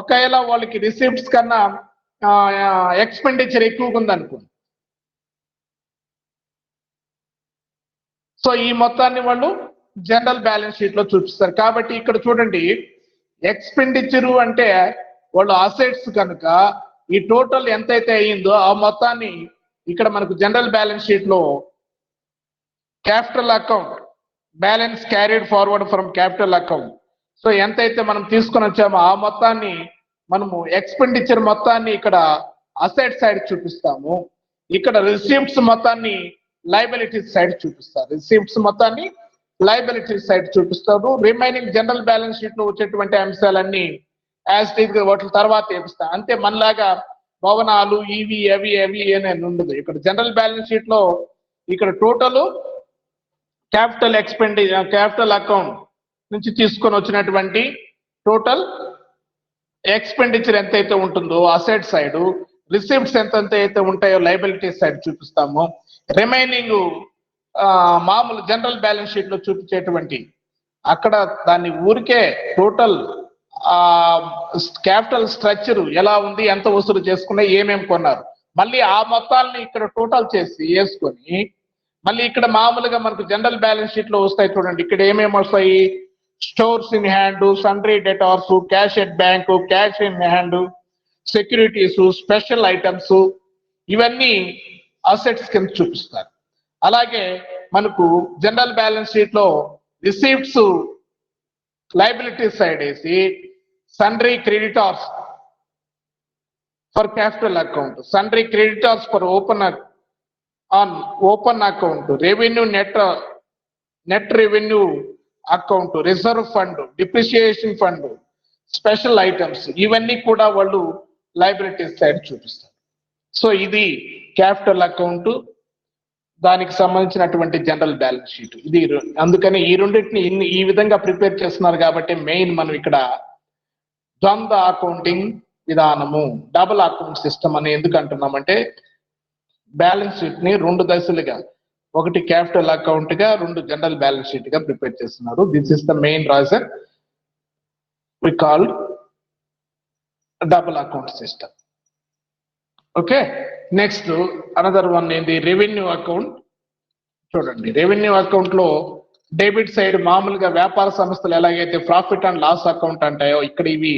ఒకవేళ వాళ్ళకి రిసీప్ట్స్ కన్నా ఎక్స్పెండిచర్ ఎక్కువగా ఉందనుకోండి, సో ఈ మొత్తాన్ని వాళ్ళు జనరల్ బ్యాలెన్స్ షీట్ లో చూపిస్తారు. కాబట్టి ఇక్కడ చూడండి, ఎక్స్పెండిచరు అంటే వాళ్ళు అసెట్స్ కనుక ఈ టోటల్ ఎంతైతే అయ్యిందో ఆ మొత్తాన్ని ఇక్కడ మనకు జనరల్ బ్యాలెన్స్ షీట్ లో capital account balance carried forward from capital account. So ఎంతైతే మనం తీసుకొని వచ్చామో ఆ మొత్తాన్ని మనము ఎక్స్పెండిచర్ మొత్తాన్ని ఇక్కడ అసెట్ సైడ్ చూపిస్తాము, ఇక్కడ రిసీప్ట్స్ మొత్తాన్ని లయబిలిటీస్ సైడ్ చూపిస్తారు. రిసీప్ట్స్ మొత్తాన్ని లయబిలిటీస్ సైడ్ చూపిస్తారు. రిమైనింగ్ జనరల్ బ్యాలెన్స్ షీట్ లో వచ్చేటువంటి అంశాలన్నీ యాజ్ టీజ్ వాటి తర్వాత వేపిస్తాం. అంతే మనలాగా భవనాలు ఇవి అవి అనేది ఉండదు. ఇక్కడ జనరల్ బ్యాలెన్స్ షీట్ లో ఇక్కడ టోటల్ క్యాపిటల్ అకౌంట్ నుంచి తీసుకొని వచ్చినటువంటి టోటల్ ఎక్స్పెండిచర్ ఎంతైతే ఉంటుందో అసెట్ సైడ్, రిసిప్ట్స్ ఎంతైతే ఉంటాయో లయబిలిటీస్ సైడ్ చూపిస్తాము. రిమైనింగ్ మామూలు జనరల్ బ్యాలెన్స్ షీట్ లో చూపించేటువంటి అక్కడ దాన్ని ఊరికే టోటల్ క్యాపిటల్ స్ట్రక్చర్ ఎలా ఉంది, ఎంత వసూలు చేసుకున్నా, ఏమేమి కొన్నారు, మళ్ళీ ఆ మొత్తాలని ఇక్కడ టోటల్ చేసి వేసుకొని మళ్ళీ ఇక్కడ మామూలుగా మనకు జనరల్ బ్యాలెన్స్ షీట్ లో వస్తాయి చూడండి. ఇక్కడ ఏమేమి వస్తాయి, stores in hand, sundry debtors, cash at bank, cash in hand, securities, special items, ఇవన్నీ అసెట్స్ కింద చూపిస్తారు. అలాగే మనకు జనరల్ బ్యాలెన్స్ షీట్ లో రిసీప్ట్స్ లయబిలిటీస్ సైడ్ వేసి sundry creditors for capital account, sundry creditors for open account, revenue net revenue account, reserve fund, depreciation fund, special items, ఇవన్నీ కూడా వాళ్ళు లైబిలిటీస్ సైడ్ చూపిస్తారు. సో ఇది క్యాపిటల్ అకౌంట్, దానికి సంబంధించినటువంటి general balance sheet. ఇది అందుకని ఈ రెండింటిని ఈ విధంగా ప్రిపేర్ చేస్తున్నారు కాబట్టి మెయిన్ మనం ఇక్కడ ద్వంద్వ అకౌంటింగ్ విధానము, డబుల్ అకౌంట్ సిస్టమ్ అని ఎందుకు అంటున్నామంటే బ్యాలెన్స్ షీట్ ని రెండు దశలుగా, ఒకటి క్యాపిటల్ అకౌంట్ గా, రెండు జనరల్ బ్యాలెన్స్ షీట్ గా ప్రిపేర్ చేస్తున్నారు. This is the main reason we called double account system. Okay, next another one ఏంది, రెవెన్యూ అకౌంట్. చూడండి, రెవెన్యూ అకౌంట్ లో డెబిట్ సైడ్ మామూలుగా వ్యాపార సంస్థలు ఎలాగైతే ప్రాఫిట్ అండ్ లాస్ అకౌంట్ అంటాయో, ఇక్కడ ఇవి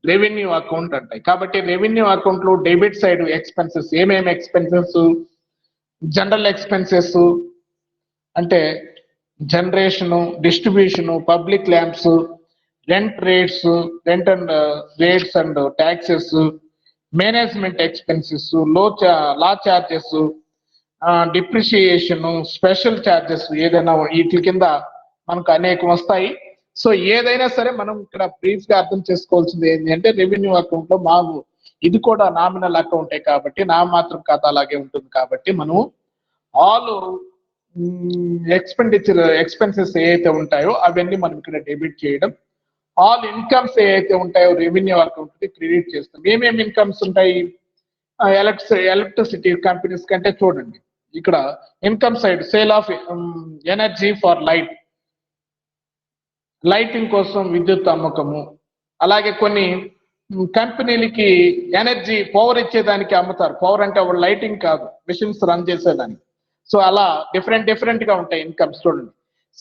రెవెన్యూ అకౌంట్ అంటాయి. కాబట్టి రెవెన్యూ అకౌంట్ లో డెబిట్ సైడ్ ఎక్స్పెన్సెస్, ఏమేమి ఎక్స్పెన్సెస్, జనరల్ ఎక్స్పెన్సెస్ అంటే generation, distribution, public lamps, rent rates, rent and rates and taxes, management expenses, law charges, depreciation, special charges, ఏదైనా వీటి కింద మనకు అనేకం వస్తాయి. సో ఏదైనా సరే మనం ఇక్కడ బ్రీఫ్ గా అర్థం చేసుకోవాల్సింది ఏంటి అంటే, రెవెన్యూ అకౌంట్ లో మాకు ఇది కూడా నామినల్ అకౌంటే కాబట్టి, నామమాత్రం ఖాతా లాగే ఉంటుంది కాబట్టి మనం ఆల్ ఎక్స్పెన్సెస్ ఏవైతే ఉంటాయో అవన్నీ మనం ఇక్కడ డెబిట్ చేయడం, ఆల్ ఇన్కమ్స్ ఏవైతే ఉంటాయో రెవెన్యూ అకౌంట్ కి క్రెడిట్ చేస్తాం. ఏమేమి ఇన్కమ్స్ ఉంటాయి, ఎలక్ట్రిసిటీ కంపెనీస్ కంటే చూడండి ఇక్కడ income side sale of energy for lighting కోసం విద్యుత్ అమ్మకము, అలాగే కొన్ని కంపెనీలకి ఎనర్జీ పవర్ ఇచ్చేదానికి అమ్ముతారు. పవర్ అంటే అప్పుడు లైటింగ్ కాదు, మిషన్స్ రన్ చేసేదానికి. సో అలా డిఫరెంట్ గా ఉంటాయి ఇన్కమ్స్. చూడండి,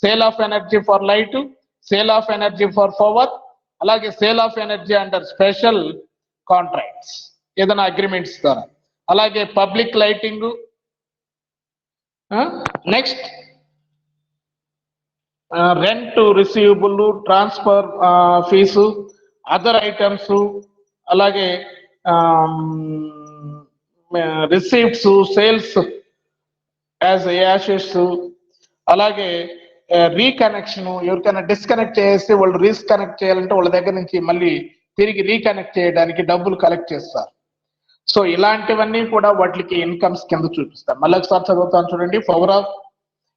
sale of energy for light, sale of energy for power, అలాగే sale of energy under special contracts, ఏదైనా అగ్రిమెంట్స్ ద్వారా, అలాగే public lighting. Next rent receivable, transfer fee, other items, అలాగే రిసీప్ట్స్, సేల్స్ యాజ్ యాషెస్, అలాగే reconnection, ఎవరికైనా disconnect చేసి వాళ్ళు reconnect చేయాలంటే వాళ్ళ దగ్గర నుంచి మళ్ళీ తిరిగి రీకనెక్ట్ చేయడానికి డబ్బులు కలెక్ట్ చేస్తారు. సో ఇలాంటివన్నీ కూడా వాటికి ఇన్కమ్స్ కింద చూపిస్తారు. మళ్ళీ ఒకసారి చదువుతాను చూడండి, power of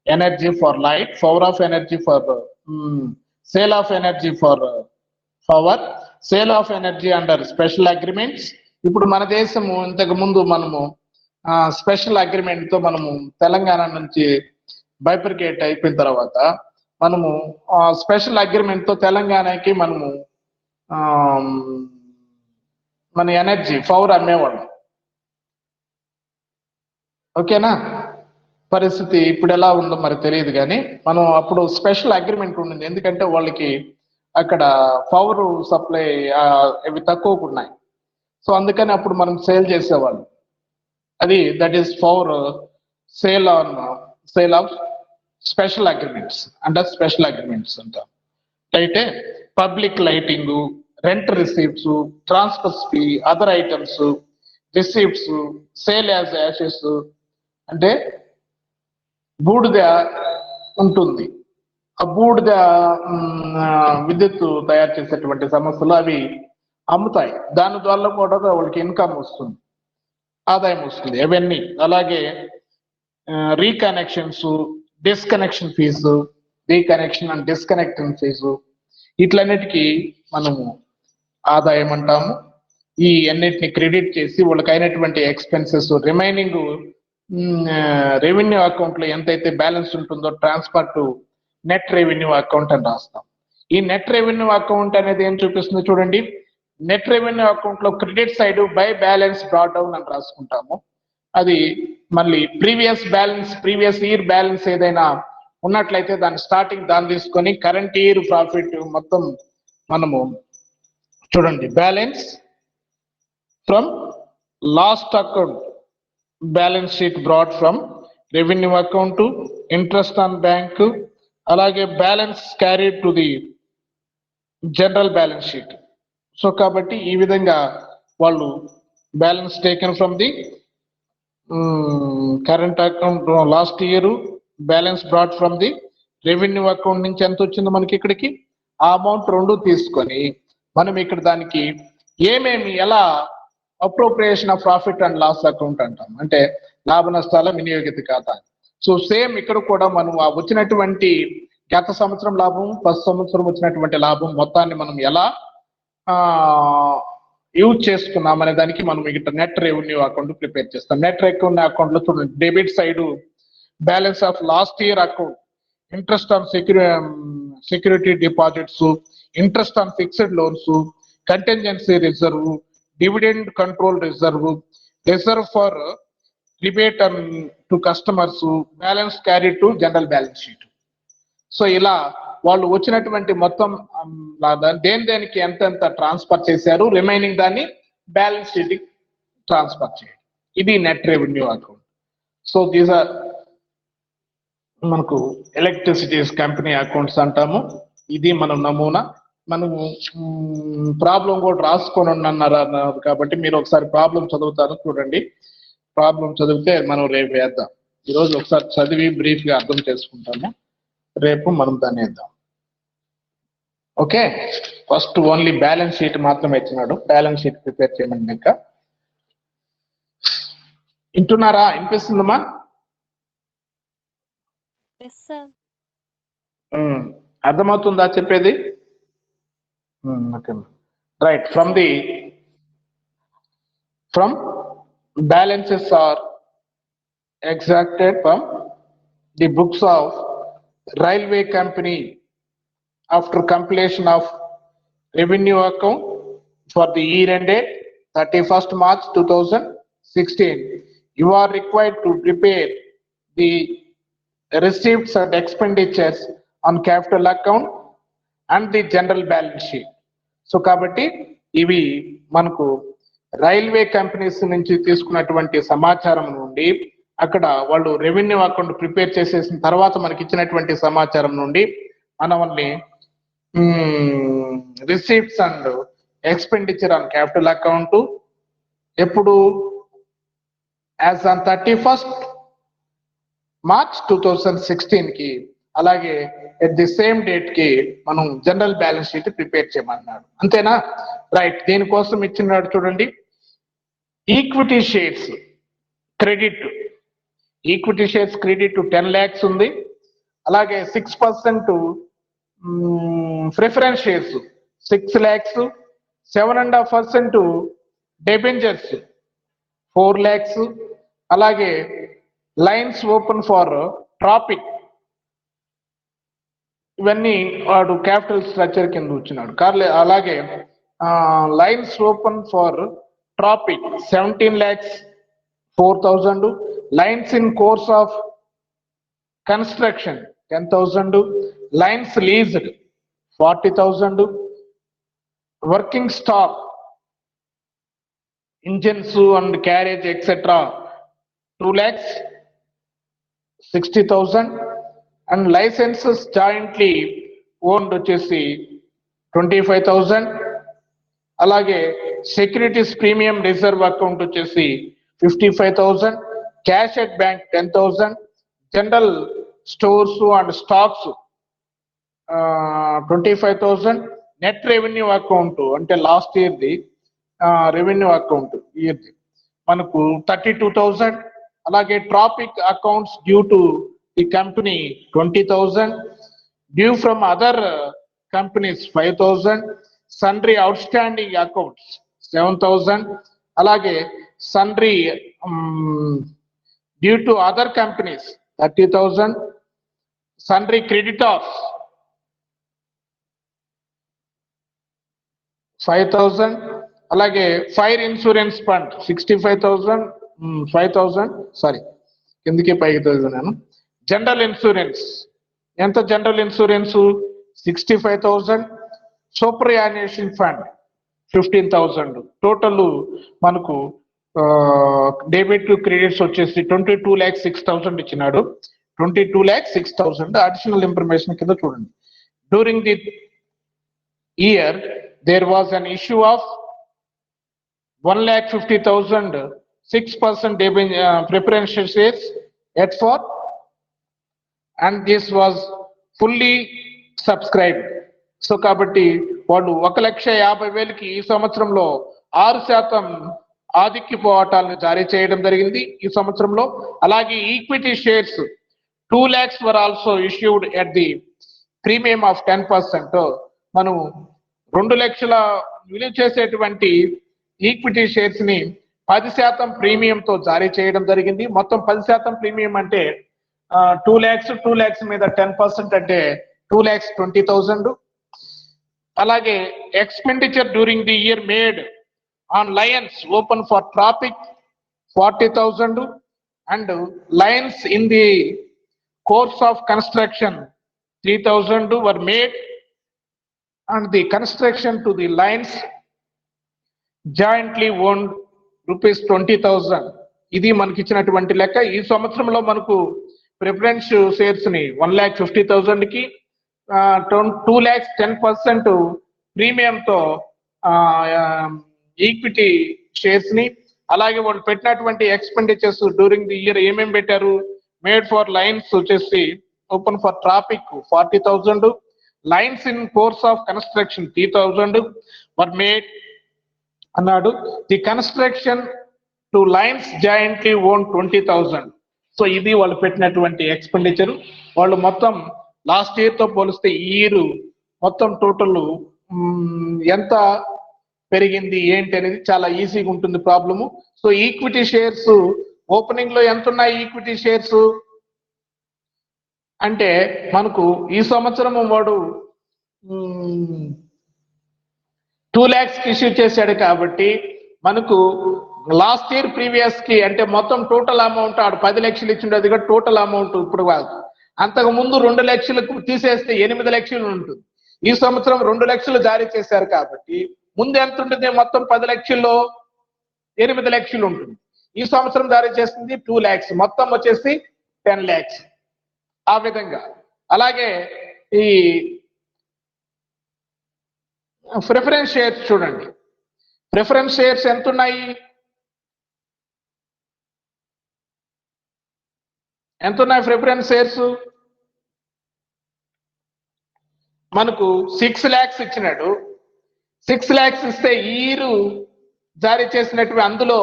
energy for light, power of energy for sale of energy for power, sale of energy under special agreements. ఇప్పుడు మన దేశము ఇంతకు ముందు మనము స్పెషల్ అగ్రిమెంట్ తో మనము తెలంగాణ నుంచి బైఫర్కేట్ అయిపోయిన తర్వాత మనము స్పెషల్ అగ్రిమెంట్ తో తెలంగాణకి మనము మన ఎనర్జీ పవర్ అమ్మేవాళ్ళం. ఓకేనా, పరిస్థితి ఇప్పుడు ఎలా ఉందో మరి తెలియదు కానీ మనం అప్పుడు స్పెషల్ అగ్రిమెంట్ ఉండింది. ఎందుకంటే వాళ్ళకి అక్కడ పవర్ సప్లై అవి తక్కువగా ఉన్నాయి. సో అందుకని అప్పుడు మనం సేల్ చేసేవాళ్ళం. అది that is power sale of special agreements, under special agreements అంటాం. అయితే public lighting, rent receipts, transfers fee, other items, receipts, sale as Ashes అంటే బూడిద ఉంటుంది, ఆ బూడిద విద్యుత్ తయారు చేసేటువంటి సంస్థలు అవి అమ్ముతాయి, దాని ద్వారా కూడా వాళ్ళకి ఇన్కమ్ వస్తుంది, ఆదాయం వస్తుంది అవన్నీ. అలాగే reconnections, disconnection fee, reconnection and disconnection fee, ఇట్లన్నిటికీ మనము ఆదాయం అంటాము. ఈ అన్నిటిని క్రెడిట్ చేసి వాళ్ళకి అయినటువంటి ఎక్స్పెన్సెస్ రిమైనింగ్ రెవెన్యూ అకౌంట్ లో ఎంతైతే బ్యాలెన్స్ ఉంటుందో transfer to net revenue account అని రాస్తాం. ఈ నెట్ రెవెన్యూ అకౌంట్ అనేది ఏం చూపిస్తుంది చూడండి, నెట్ రెవెన్యూ అకౌంట్ లో credit side by balance brought down అని రాసుకుంటాము. అది మళ్ళీ ప్రీవియస్ ఇయర్ బ్యాలెన్స్ ఏదైనా ఉన్నట్లయితే దాని స్టార్టింగ్ దాన్ని తీసుకొని కరెంట్ ఇయర్ ప్రాఫిట్ మొత్తం మనము చూడండి, balance from last account, balance sheet brought from revenue account to interest on bank, అలాగే balance carried to the general balance sheet. So కాబట్టి ఈ విధంగా వాళ్ళు balance taken from the current account last year, balance brought from the revenue account నుంచి ఎంత వచ్చిందో మనకి ఇక్కడికి ఆ అమౌంట్ రెండు తీసుకొని మనం ఇక్కడ దానికి ఏమేమి ఎలా appropriation of profit and loss account అంటాం, అంటే లాభ నష్టాల వినియోగిత ఖాతా. సో సేమ్ ఇక్కడ కూడా మనం ఆ వచ్చినటువంటి గత సంవత్సరం లాభం ప్రస్తుత సంవత్సరం వచ్చినటువంటి లాభం మొత్తాన్ని మనం ఎలా యూజ్ చేసుకున్నాం అనే దానికి మనం ఇక్కడ నెట్ రెవెన్యూ అకౌంట్ ప్రిపేర్ చేస్తాం. నెట్ రెవెన్యూ అకౌంట్ లో చూడండి, debit side balance of last year account, interest on security deposits, interest on fixed loans, contingency reserve, dividend control reserve, reserve for rebate to customers, balance carry to general balance sheet. So ఇలా వాళ్ళు వచ్చినటువంటి మొత్తం దేనికి ఎంత transfer చేశారు, remaining దాన్ని balance sheet transfer చేయాలి. ఇది net revenue account. So these are మనకు ఎలక్ట్రిసిటీస్ కంపెనీ అకౌంట్స్ అంటాము. ఇది మనం నమూనా. మనము ప్రాబ్లం కూడా రాసుకొని అన్నారు కాబట్టి మీరు ఒకసారి ప్రాబ్లం చదువుతారు చూడండి. ప్రాబ్లం చదివితే మనం రేపు వేద్దాం. ఈరోజు ఒకసారి చదివి బ్రీఫ్ గా అర్థం చేసుకుంటాము, రేపు మనం దాన్ని వేద్దాం. Okay, first only balance sheet మాత్రమే ఇచ్చినాడు, బ్యాలెన్స్ షీట్ ప్రిపేర్ చేయమని. ఇంకా వింటున్నారా? వినిపిస్తుందమ్మా? అర్థమవుతుందా చెప్పేది? Okay right. from balances are extracted from the books of railway company after completion of revenue account for the year ended 31st March 2016. You are required to prepare the receipts and expenditures on capital account and the general balance sheet. So కాబట్టి ఇవి మనకు railway companies నుంచి తీసుకున్నటువంటి సమాచారం నుండి, అక్కడ వాళ్ళు revenue account prepare చేసేసిన తర్వాత మనకి ఇచ్చినటువంటి సమాచారం నుండి మనల్ని receipts and expenditure on capital account ఎప్పుడు యాజ్ ఆన్ 31st March 2016 కి, అలాగే ఎట్ ది సేమ్ డేట్ కి మనం జనరల్ బ్యాలెన్స్ షీట్ ప్రిపేర్ చేయమన్నాడు. అంతేనా? రైట్. దీనికోసం ఇచ్చినాడు చూడండి, equity shares credit, equity shares credit 10 lakhs ఉంది. అలాగే 6% preference shares 6 lakhs, 7.5% debentures 4 lakhs, అలాగే లైన్స్ ఓపెన్ ఫర్ ట్రాపిక్, ఇవన్నీ వాడు క్యాపిటల్ స్ట్రక్చర్ కింద వచ్చినాడు. అలాగే lines open for traffic 17,04,000, lines in course of construction 10,000, lines leased 40,000, working stock engines and carriage etcetera 2,60,000, and licenses jointly owned వచ్చేసి 25,000, అలాగే securities premium reserve account వచ్చేసి 55,000, cash at bank 10,000, general stores and stocks 25,000, net revenue account అంటే last ఇయర్ది revenue account ఇయర్ది మనకు 32,000, అలాగే traffic accounts due to the company 20,000, due from other companies 5,000, sundry outstanding accounts 7,000, అలాగే sundry due to other companies 30,000, sundry creditors 5,000, అలాగే fire insurance fund 65,000, 5,000 sorry కిందకి పైకి నేను. జనరల్ ఇన్సూరెన్స్ ఎంత? General insurance 65,000, superannuation fund 15,000. Total మనకు debit to credits వచ్చేసి 22,06,000 ఇచ్చినాడు. 22,06,000 additional information కింద చూడండి. During the year there was an issue of 1,50,000 6% preferential shares at for, and this was fully subscribe. So కాబట్టి వాళ్ళు 1,50,000కి ఈ సంవత్సరంలో 6% ఆధిక్య పోవాటాలను జారీ చేయడం జరిగింది ఈ సంవత్సరంలో. అలాగే equity shares 2 lakhs were also issued at the premium of 10%. మనం 2 లక్షల విలువ చేసేటువంటి ఈక్విటీ షేర్స్ ని 10% ప్రీమియంతో జారీ చేయడం జరిగింది. మొత్తం 10% ప్రీమియం అంటే 2 lakhs మీద 10% అంటే 2,20,000. అలాగే expenditure during the year made on Lions open for traffic 40,000 and Lions in the course of construction 3,000 were made and the construction to the lines jointly owned ₹20,000. ఇది మనకి ఇచ్చినటువంటి లెక్క. ఈ సంవత్సరంలో మనకు ప్రిఫరెన్స్ షేర్స్ ని 1,50,000కి 2 lakhs 10% ప్రీమియంతో ఈక్విటీ షేర్స్ ని, అలాగే వాళ్ళు పెట్టినటువంటి ఎక్స్పెండిచర్స్ డ్యూరింగ్ ది ఇయర్ ఏమేమి పెట్టారు, మేడ్ ఫర్ లైన్స్ వచ్చేసి open for traffic 40,000, lines in course of construction 3,000 were made అన్నాడు. The construction two lines jointly own 20,000. So ఇది వాళ్ళు పెట్టినటువంటి ఎక్స్పెండిచర్. వాళ్ళు మొత్తం లాస్ట్ ఇయర్ తో పోలిస్తే ఈ ఇయర్ మొత్తం టోటల్ ఎంత పెరిగింది ఏంటి అనేది చాలా ఈజీగా ఉంటుంది problem. So equity shares opening లో ఎంత ఉన్నాయి ఈక్విటీ షేర్స్ అంటే మనకు ఈ సంవత్సరం వాడు 2 lakhs ఇష్యూ చేశాడు కాబట్టి మనకు లాస్ట్ ఇయర్ ప్రీవియస్ కి అంటే మొత్తం టోటల్ అమౌంట్ ఆడు 10 లక్షలు ఇచ్చిండేది కూడా టోటల్ అమౌంట్ ఇప్పుడు కాదు. అంతకు ముందు 2 లక్షలకు తీసేస్తే 8 లక్షలు ఉంటుంది. ఈ సంవత్సరం 2 లక్షలు జారీ చేశారు కాబట్టి ముందు ఎంత ఉంటుంది, మొత్తం 10 లక్షల్లో 8 లక్షలు ఉంటుంది. ఈ సంవత్సరం జారీ చేస్తుంది 2 lakhs, మొత్తం వచ్చేసి 10 lakhs. ఆ విధంగా అలాగే ఈ ప్రిఫరెన్స్ షేర్స్ చూడండి. ప్రిఫరెన్స్ షేర్స్ ఎంత ఉన్నాయి, ప్రిఫరెన్స్ షేర్స్ మనకు 6 lakhs ఇచ్చినాడు. 6 lakhs ఇస్తే ఈ ఇయర్ జారీ చేసినట్టు అందులో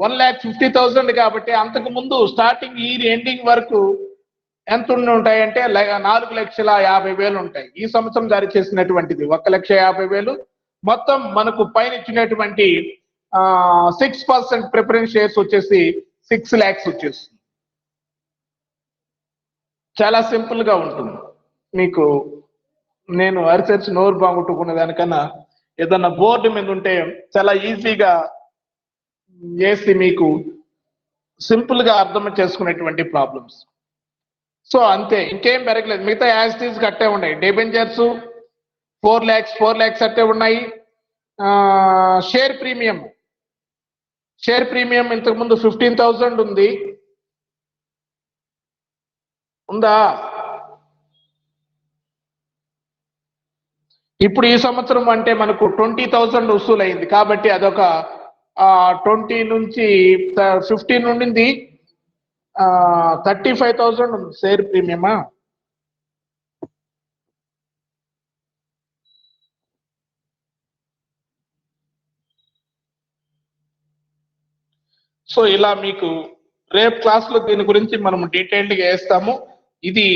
1,50,000 కాబట్టి అంతకు ముందు స్టార్టింగ్ ఇయర్ ఎండింగ్ వరకు ఎంత ఉంటాయంటే 4,50,000 ఉంటాయి. ఈ సంవత్సరం జారీ చేసినటువంటిది 1,50,000. మొత్తం మనకు పైన ఇచ్చినటువంటి 6% ప్రిఫరెన్స్ షేర్స్ వచ్చేసి 6 lakhs వచ్చేస్తుంది. చాలా సింపుల్ గా ఉంటుంది. మీకు నేను రీసెర్చ్ నోరు బాగుంటుకున్న దానికన్నా ఏదన్నా బోర్డు మీద ఉంటే చాలా ఈజీగా చేసి మీకు సింపుల్ గా అర్థం చేసుకునేటువంటి ప్రాబ్లమ్స్. సో అంతే, ఇంకేం పెరగలేదు. మిగతా యాజ్ టీజ్ కట్టే ఉన్నాయి. డిబెంచర్స్ 4 lakhs అట్టే ఉన్నాయి. షేర్ ప్రీమియం ఇంతకు ముందు 15,000 ఉంది, ఉందా? ఇప్పుడు ఈ సంవత్సరం అంటే మనకు 20,000 వసూలు అయింది కాబట్టి అదొక 20 నుంచి 15 ఉండింది, 35,000 ఉంది షేర్ ప్రీమియమా. సో ఇలా మీకు రేపు క్లాస్ లో దీని గురించి మనము డీటెయిల్డ్ గా వేస్తాము. ఇది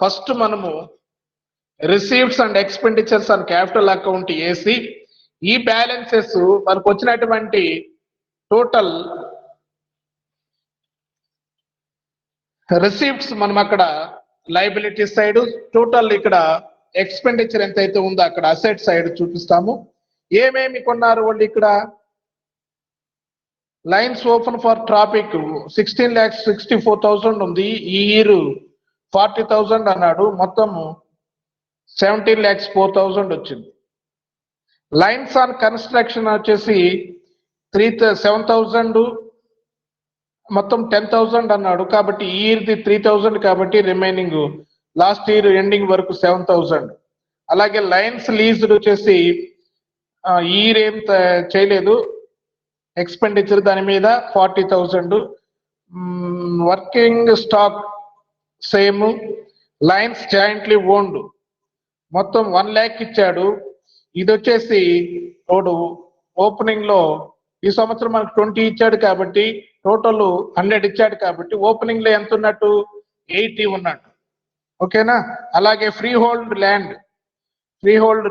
ఫస్ట్ మనము receives and expenditures and capital account వేసి ఈ బ్యాలెన్సెస్ మనకు వచ్చినటువంటి టోటల్ రిసీప్ట్స్ మనం అక్కడ లయబిలిటీ సైడ్, టోటల్ ఇక్కడ ఎక్స్పెండిచర్ ఎంతైతే ఉందో అక్కడ అసెట్ సైడ్ చూపిస్తాము. ఏమేమి కొన్నారు వాళ్ళు ఇక్కడ. లైన్స్ ఓపెన్ ఫర్ ట్రాఫిక్ 16,64,000 ఉంది. ఈ ఇయర్ 40,000 అన్నాడు, మొత్తం 17,04,000 వచ్చింది. లైన్స్ ఆన్ కన్స్ట్రక్షన్ వచ్చేసి 7,000, మొత్తం 10,000 అన్నాడు కాబట్టి ఈ ఇయర్ది 3,000 కాబట్టి రిమైనింగ్ లాస్ట్ ఇయర్ ఎండింగ్ వరకు 7,000. అలాగే లైన్స్ లీజ్డ్ వచ్చేసి ఈ ఇయర్ ఏం చేయలేదు ఎక్స్పెండిచర్, దాని మీద 40,000. Working stock same. Lines jointly owned మొత్తం 1 lakh ఇచ్చాడు. ఇది వచ్చేసి తోడు ఓపెనింగ్ లో ఈ సంవత్సరం మనకు 20 ఇచ్చాడు కాబట్టి టోటల్ 100 ఇచ్చాడు కాబట్టి ఓపెనింగ్ లో ఎంత ఉన్నట్టు 80 ఉన్నట్టు. ఓకేనా? అలాగే ఫ్రీ హోల్డ్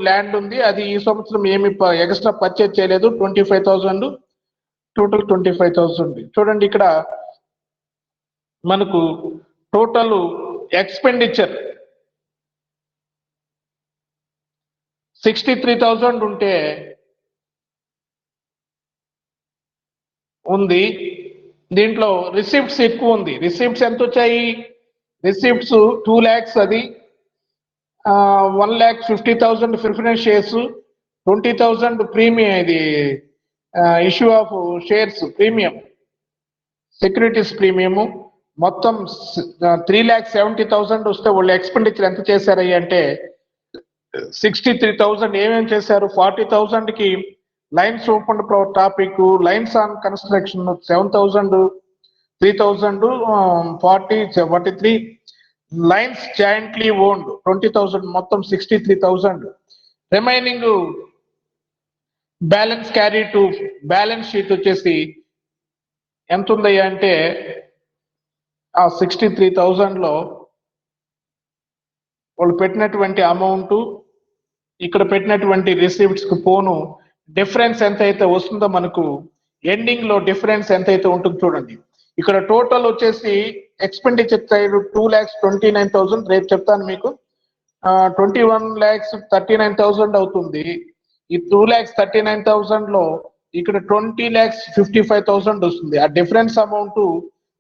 ల్యాండ్ ఉంది, అది ఈ సంవత్సరం ఏమి ఎక్స్ట్రా పర్చేజ్ చేయలేదు. 25,000 టోటల్ 25,000. చూడండి ఇక్కడ మనకు టోటల్ ఎక్స్పెండిచర్ 63,000 ఉంటే ఉంది. దీంట్లో రిసిప్ట్స్ ఎక్కువ ఉంది. రిసిప్ట్స్ ఎంత వచ్చాయి? రిసిప్ట్స్ 2 lakhs, అది 1,50,000 ప్రిఫరెన్స్ షేర్స్, 20,000 ప్రీమియం, ఇది issue of shares premium, securities premium, మొత్తం 3,70,000 వస్తే వాళ్ళు ఎక్స్పెండిచర్ ఎంత చేశారయ్యి అంటే 63,000. ఏమేం చేశారు? 40,000 కి lines open topic, lines on construction 7,000, 3,000, 43 lines jointly owned 20,000, మొత్తం 63,000. Remaining balance carry to balance sheet వచ్చేసి ఎంత ఉందయ్యా అంటే ఆ 63,000 లో వాళ్ళు పెట్టినటువంటి అమౌంట్, ఇక్కడ పెట్టినటువంటి రిసిప్ట్స్ కు పోను డిఫరెన్స్ ఎంత అయితే వస్తుందో మనకు ఎండింగ్ లో డిఫరెన్స్ ఎంత అయితే ఉంటుంది చూడండి. ఇక్కడ టోటల్ వచ్చేసి ఎక్స్పెండిచర్ సైడ్ 2,29,000, రేపు చెప్తాను మీకు. 21,39,000 అవుతుంది. ఈ 2,39,000 లో ఇక్కడ 20,55,000 వస్తుంది. ఆ డిఫరెన్స్ అమౌంట్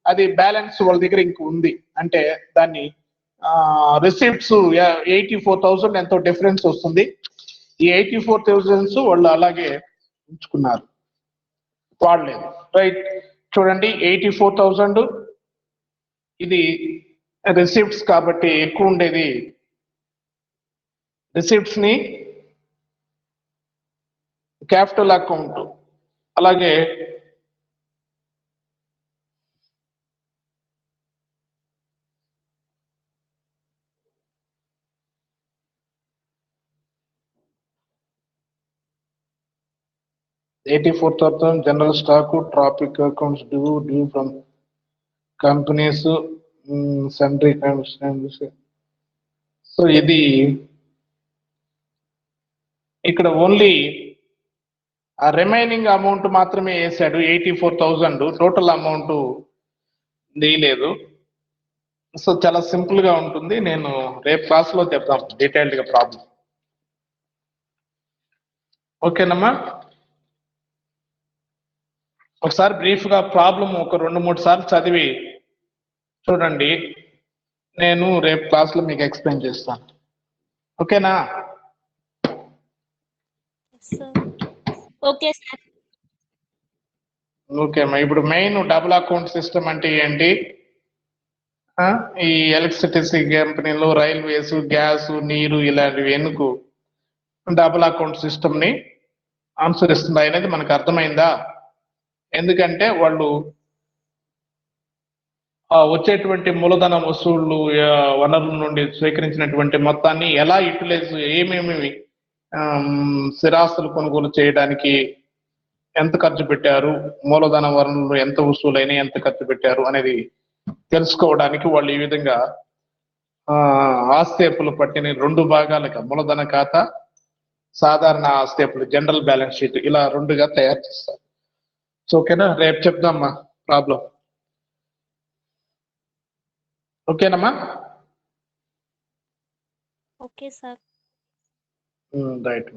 అది బ్యాలెన్స్ వాళ్ళ దగ్గర ఇంక ఉంది అంటే దాన్ని రిసిప్ట్స్ 84,000 ఎంతో డిఫరెన్స్ వస్తుంది. ఈ 84,000 వాళ్ళు అలాగే ఉంచుకున్నారు, వాడలేదు. రైట్, చూడండి 84,000 ఇది రిసిప్ట్స్ కాబట్టి ఎక్కువ ఉండేది. రిసిప్ట్స్ ని క్యాపిటల్ అకౌంట్, అలాగే $84,000 general stock, traffic accounts due from companies, sundry commissions. So ఇది ఇక్కడ ఓన్లీ ఆ రిమైనింగ్ అమౌంట్ మాత్రమే వేసాడు. 84,000 టోటల్ అమౌంట్ వేయలేదు. సో చాలా సింపుల్ గా ఉంటుంది. నేను రేపు క్లాస్ లో చెప్తాం డీటెయిల్డ్ గా ప్రాబ్లం. ఓకేనమ్మా? ఒకసారి బ్రీఫ్ గా ప్రాబ్లం ఒక 2-3 సార్లు చదివి చూడండి. నేను రేపు క్లాస్ లో మీకు ఎక్స్ప్లెయిన్ చేస్తాను. ఓకేనా? Okay sir. ఓకే అమ్మా. ఇప్పుడు మెయిన్ డబుల్ అకౌంట్ సిస్టమ్ అంటే ఏంటి? ఈ ఎలక్ట్రిసిటీ కంపెనీలు, రైల్వేస్, గ్యాస్, నీరు ఇలాంటివి ఎందుకు డబుల్ అకౌంట్ సిస్టమ్ ని అనుసరిస్తుంది అనేది మనకు అర్థమైందా? ఎందుకంటే వాళ్ళు వచ్చేటువంటి మూలధన వసూళ్లు వనరుల నుండి స్వీకరించినటువంటి మొత్తాన్ని ఎలా యూటిలైజ్, ఏమేమి స్థిరాస్తులు కొనుగోలు చేయడానికి ఎంత ఖర్చు పెట్టారు, మూలధన వనరులు ఎంత వసూలైన ఎంత ఖర్చు పెట్టారు అనేది తెలుసుకోవడానికి వాళ్ళు ఈ విధంగా ఆస్తి అప్పుల పట్టిని 2 భాగాలుగా, మూలధన ఖాతా, సాధారణ ఆస్తి అప్పులు, జనరల్ బ్యాలెన్స్ షీట్, ఇలా 2గా తయారు చేస్తారు. సో ఓకేనా? రేపు చెప్దామా ప్రాబ్లం. ఓకేనమ్మా? Okay sir. రైట్.